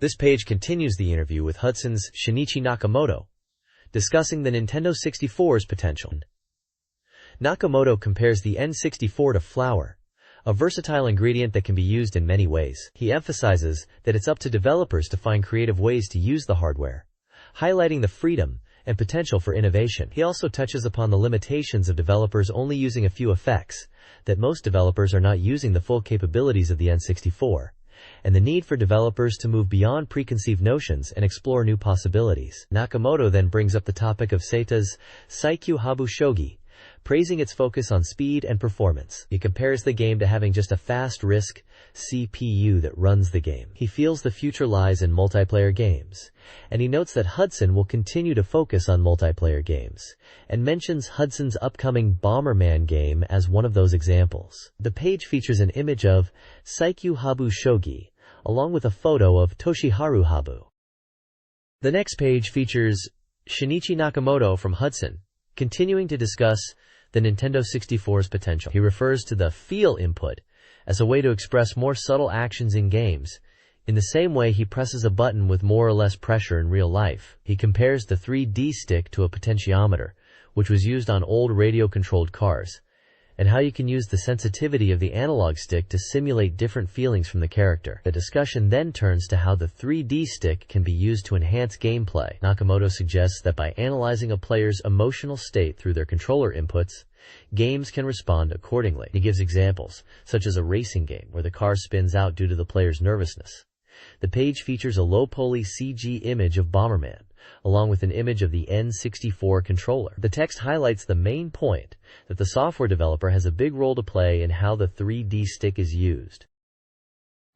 This page continues the interview with Hudson's Shinichi Nakamoto, discussing the Nintendo 64's potential. Nakamoto compares the N64 to flour, a versatile ingredient that can be used in many ways. He emphasizes that it's up to developers to find creative ways to use the hardware, highlighting the freedom and potential for innovation. He also touches upon the limitations of developers only using a few effects, that most developers are not using the full capabilities of the N64, and the need for developers to move beyond preconceived notions and explore new possibilities. Nakamoto then brings up the topic of Seita's Saikyu Habu Shogi, praising its focus on speed and performance. He compares the game to having just a fast RISC CPU that runs the game. He feels the future lies in multiplayer games, and he notes that Hudson will continue to focus on multiplayer games, and mentions Hudson's upcoming Bomberman game as one of those examples. The page features an image of Saikyu Habu Shogi, along with a photo of Toshiharu Habu. The next page features Shinichi Nakamoto from Hudson, continuing to discuss the Nintendo 64's potential. He refers to the feel input as a way to express more subtle actions in games, in the same way he presses a button with more or less pressure in real life. He compares the 3D stick to a potentiometer, which was used on old radio-controlled cars, and how you can use the sensitivity of the analog stick to simulate different feelings from the character. The discussion then turns to how the 3D stick can be used to enhance gameplay. Nakamoto suggests that by analyzing a player's emotional state through their controller inputs, games can respond accordingly. He gives examples, such as a racing game where the car spins out due to the player's nervousness. The page features a low-poly CG image of Bomberman, along with an image of the N64 controller. The text highlights the main point, that the software developer has a big role to play in how the 3D stick is used.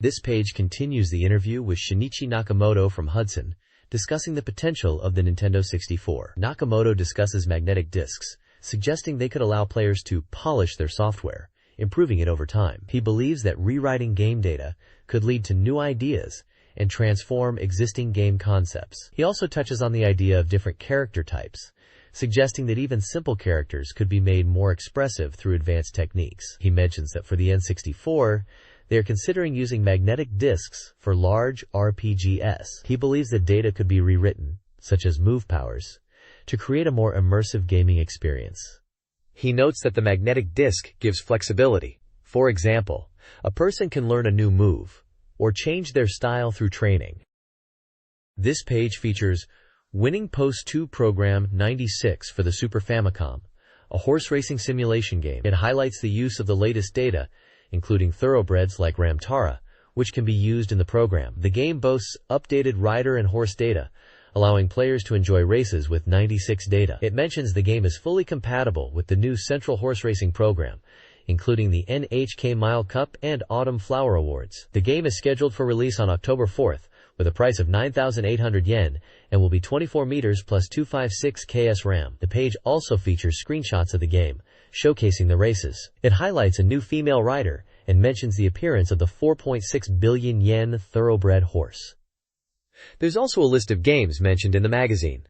This page continues the interview with Shinichi Nakamoto from Hudson, discussing the potential of the Nintendo 64. Nakamoto discusses magnetic discs, suggesting they could allow players to polish their software, improving it over time. He believes that rewriting game data could lead to new ideas and transform existing game concepts. He also touches on the idea of different character types, suggesting that even simple characters could be made more expressive through advanced techniques. He mentions that for the N64, they are considering using magnetic discs for large RPGs. He believes that data could be rewritten, such as move powers, to create a more immersive gaming experience. He notes that the magnetic disc gives flexibility. For example, a person can learn a new move, or change their style through training. This page features Winning Post 2 Program 96 for the Super Famicom, a horse racing simulation game. It highlights the use of the latest data, including thoroughbreds like Ramtara, which can be used in the program. The game boasts updated rider and horse data, allowing players to enjoy races with 96 data. It mentions the game is fully compatible with the new Central Horse Racing program, including the NHK Mile Cup and Autumn Flower Awards. The game is scheduled for release on October 4th, with a price of 9,800 yen, and will be 24 meters plus 256 KS RAM. The page also features screenshots of the game, showcasing the races. It highlights a new female rider, and mentions the appearance of the 4.6 billion yen thoroughbred horse. There's also a list of games mentioned in the magazine.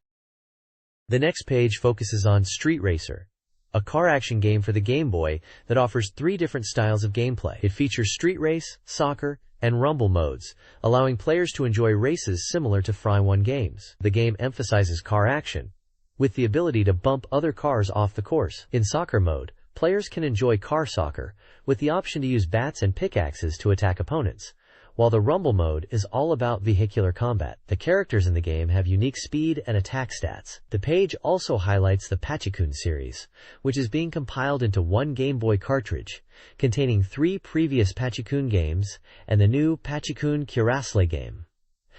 The next page focuses on Street Racer, a car action game for the Game Boy that offers 3 different styles of gameplay. It features street race, soccer, and rumble modes, allowing players to enjoy races similar to Fry 1 games. The game emphasizes car action, with the ability to bump other cars off the course. In soccer mode, players can enjoy car soccer, with the option to use bats and pickaxes to attack opponents, while the rumble mode is all about vehicular combat. The characters in the game have unique speed and attack stats. The page also highlights the Pachikun series, which is being compiled into 1 Game Boy cartridge, containing 3 previous Pachikun games and the new Pachikun Kirasle game.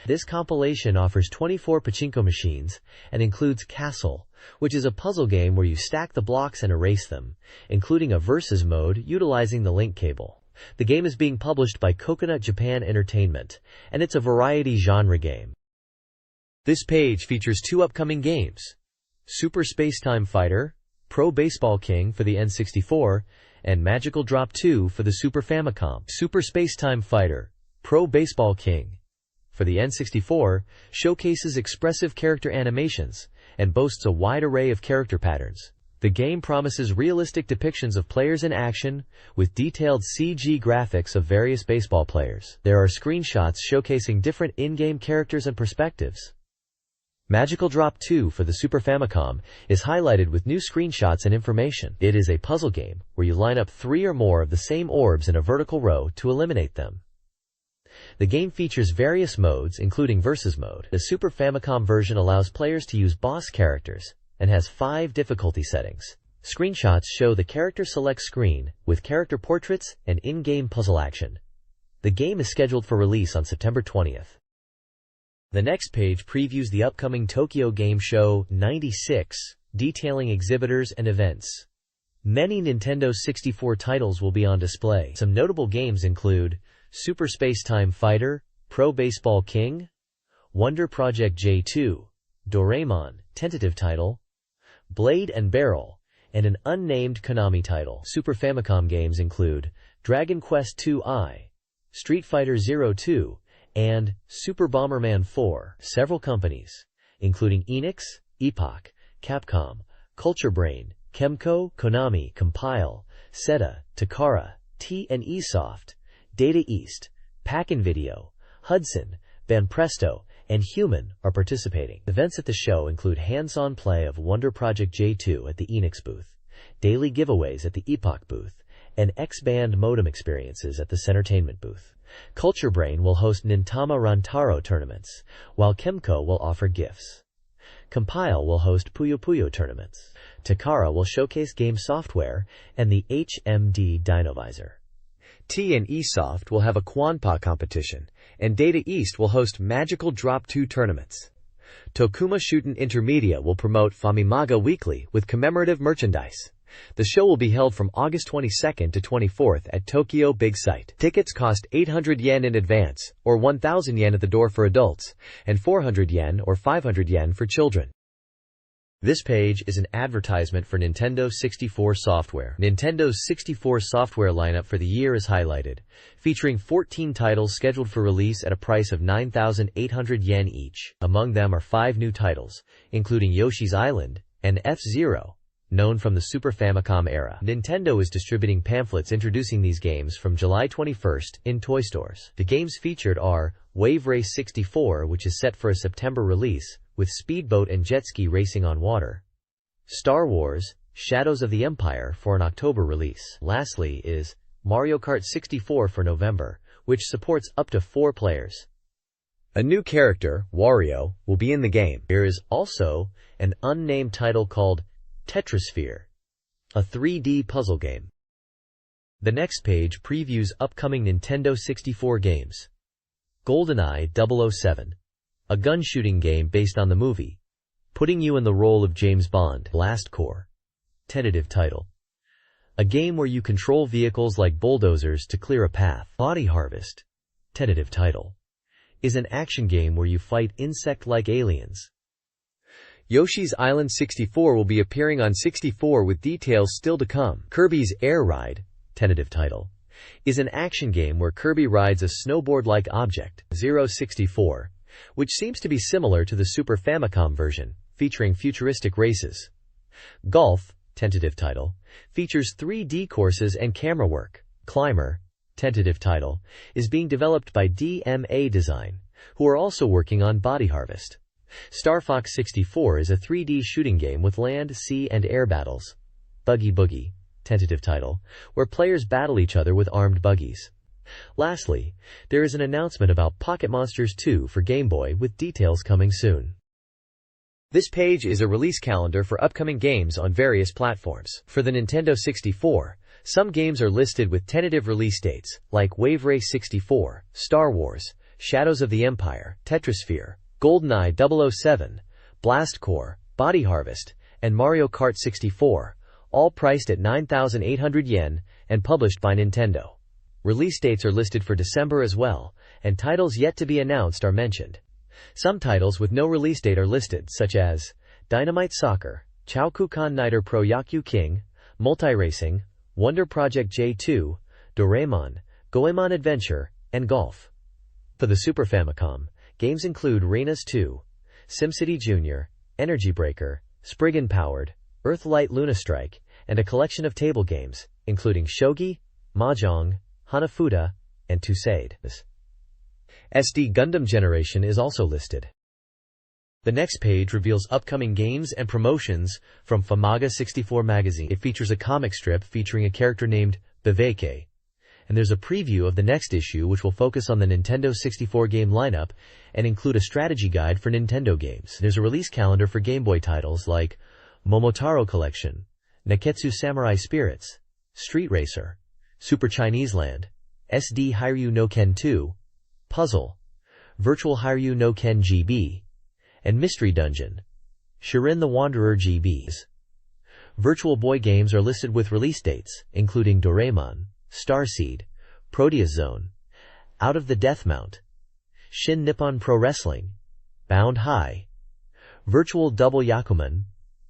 This compilation offers 24 pachinko machines and includes Castle, which is a puzzle game where you stack the blocks and erase them, including a versus mode utilizing the link cable. The game is being published by Coconut Japan Entertainment, and it's a variety genre game. This page features 2 upcoming games: Super Space-Time Fighter, Pro Baseball King for the N64, and Magical Drop 2 for the Super Famicom. Super Space-Time Fighter, Pro Baseball King for the N64 showcases expressive character animations and boasts a wide array of character patterns. The game promises realistic depictions of players in action with detailed CG graphics of various baseball players. There are screenshots showcasing different in-game characters and perspectives. Magical Drop 2 for the Super Famicom is highlighted with new screenshots and information. It is a puzzle game where you line up 3 or more of the same orbs in a vertical row to eliminate them. The game features various modes, including Versus Mode. The Super Famicom version allows players to use boss characters and has 5 difficulty settings. Screenshots show the character select screen with character portraits and in-game puzzle action. The game is scheduled for release on September 20th. The next page previews the upcoming Tokyo Game Show 96, detailing exhibitors and events. Many Nintendo 64 titles will be on display. Some notable games include Super Space-Time Fighter, Pro Baseball King, Wonder Project J2, Doraemon, tentative title, Blade and Barrel, and an unnamed Konami title. Super Famicom games include Dragon Quest II-I, Street Fighter Zero-2, and Super Bomberman 4. Several companies, including Enix, Epoch, Capcom, Culture Brain, Kemco, Konami, Compile, Seta, Takara, T&E Soft, Data East, Pack-In Video, Hudson, Banpresto, and Human are participating. Events at the show include hands-on play of Wonder Project J2 at the Enix booth, daily giveaways at the Epoch booth, and X-Band modem experiences at the Centertainment booth. Culture Brain will host Nintama Rantaro tournaments, while Kemco will offer gifts. Compile will host Puyo Puyo tournaments. Takara will showcase game software and the HMD Dinovisor. T&E Soft will have a Quanpa competition, and Data East will host Magical Drop 2 tournaments. Tokuma Shuten Intermedia will promote Famimaga Weekly with commemorative merchandise. The show will be held from August 22nd to 24th at Tokyo Big Sight. Tickets cost 800 yen in advance, or 1,000 yen at the door for adults, and 400 yen or 500 yen for children. This page is an advertisement for Nintendo 64 software. Nintendo's 64 software lineup for the year is highlighted, featuring 14 titles scheduled for release at a price of 9,800 yen each. Among them are 5 new titles, including Yoshi's Island and F-Zero, known from the Super Famicom era. Nintendo is distributing pamphlets introducing these games from July 21st in toy stores. The games featured are Wave Race 64, which is set for a September release, with speedboat and jet ski racing on water. Star Wars, Shadows of the Empire for an October release. Lastly is Mario Kart 64 for November, which supports up to 4 players. A new character, Wario, will be in the game. There is also an unnamed title called Tetrasphere, a 3D puzzle game. The next page previews upcoming Nintendo 64 games. GoldenEye 007, a gun shooting game based on the movie, putting you in the role of James Bond. Last Core, tentative title, a game where you control vehicles like bulldozers to clear a path. Body Harvest, tentative title, is an action game where you fight insect-like aliens. Yoshi's Island 64 will be appearing on 64 with details still to come. Kirby's Air Ride, tentative title, is an action game where Kirby rides a snowboard-like object. 064 which seems to be similar to the Super Famicom version, featuring futuristic races. Golf, tentative title, features 3D courses and camera work. Climber, tentative title, is being developed by DMA Design, who are also working on Body Harvest. Star Fox 64 is a 3D shooting game with land, sea, and air battles. Buggy Boogie, tentative title, where players battle each other with armed buggies. Lastly, there is an announcement about Pocket Monsters 2 for Game Boy with details coming soon. This page is a release calendar for upcoming games on various platforms. For the Nintendo 64, some games are listed with tentative release dates, like Wave Race 64, Star Wars, Shadows of the Empire, Tetrasphere, GoldenEye 007, Blast Corps, Body Harvest, and Mario Kart 64, all priced at 9,800 yen and published by Nintendo. Release dates are listed for December as well, and titles yet to be announced are mentioned. Some titles with no release date are listed, such as Dynamite Soccer, Chowkukan Nighter Pro Yakyu King, Multi-Racing, Wonder Project J2, Doraemon, Goemon Adventure, and Golf. For the Super Famicom, games include Renas 2, SimCity Jr., Energy Breaker, Spriggan Powered, Earthlight Lunastrike, and a collection of table games, including Shogi, Mahjong, Hanafuda, and Tussaid. SD Gundam Generation is also listed. The next page reveals upcoming games and promotions from Famimaga 64 magazine. It features a comic strip featuring a character named Biveke, and there's a preview of the next issue which will focus on the Nintendo 64 game lineup and include a strategy guide for Nintendo games. There's a release calendar for Game Boy titles like Momotaro Collection, Neketsu Samurai Spirits, Street Racer, Super Chinese Land, SD Hiryu no Ken 2, Puzzle, Virtual Hiryu no Ken GB, and Mystery Dungeon, Shirin the Wanderer GBs. Virtual Boy games are listed with release dates, including Doraemon, Starseed, Proteus Zone, Out of the Death Mount, Shin Nippon Pro Wrestling, Bound High, Virtual Double Yakuman,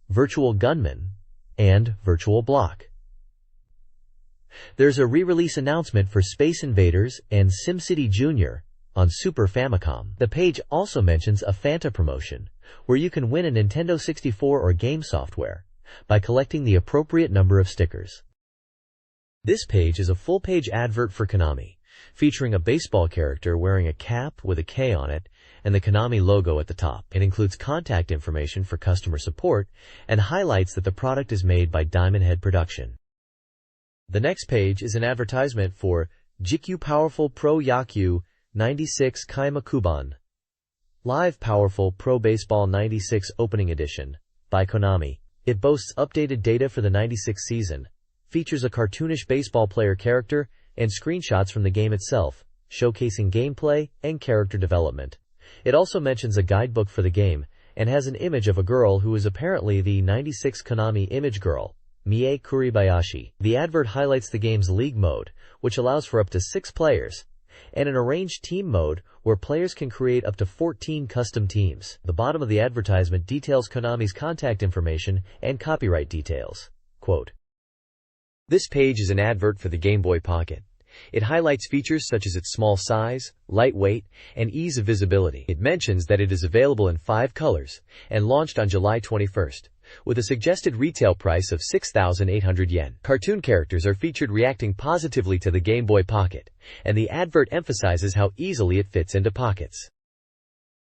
Virtual Gunman, and Virtual Block. There's a re-release announcement for Space Invaders and SimCity Jr. on Super Famicom. The page also mentions a Fanta promotion, where you can win a Nintendo 64 or game software by collecting the appropriate number of stickers. This page is a full-page advert for Konami, featuring a baseball character wearing a cap with a K on it and the Konami logo at the top. It includes contact information for customer support and highlights that the product is made by Diamond Head Production. The next page is an advertisement for Jikyu Powerful Pro Yakyu 96 Kaimakuban, Live Powerful Pro Baseball 96 Opening Edition by Konami. It boasts updated data for the 96 season, features a cartoonish baseball player character, and screenshots from the game itself, showcasing gameplay and character development. It also mentions a guidebook for the game, and has an image of a girl who is apparently the 96 Konami image girl, Mie Kuribayashi. The advert highlights the game's League mode, which allows for up to 6 players, and an arranged team mode where players can create up to 14 custom teams. The bottom of the advertisement details Konami's contact information and copyright details. Quote, "This page is an advert for the Game Boy Pocket. It highlights features such as its small size, lightweight, and ease of visibility. It mentions that it is available in 5 colors and launched on July 21st. With a suggested retail price of 6,800 yen. Cartoon characters are featured reacting positively to the Game Boy Pocket, and the advert emphasizes how easily it fits into pockets.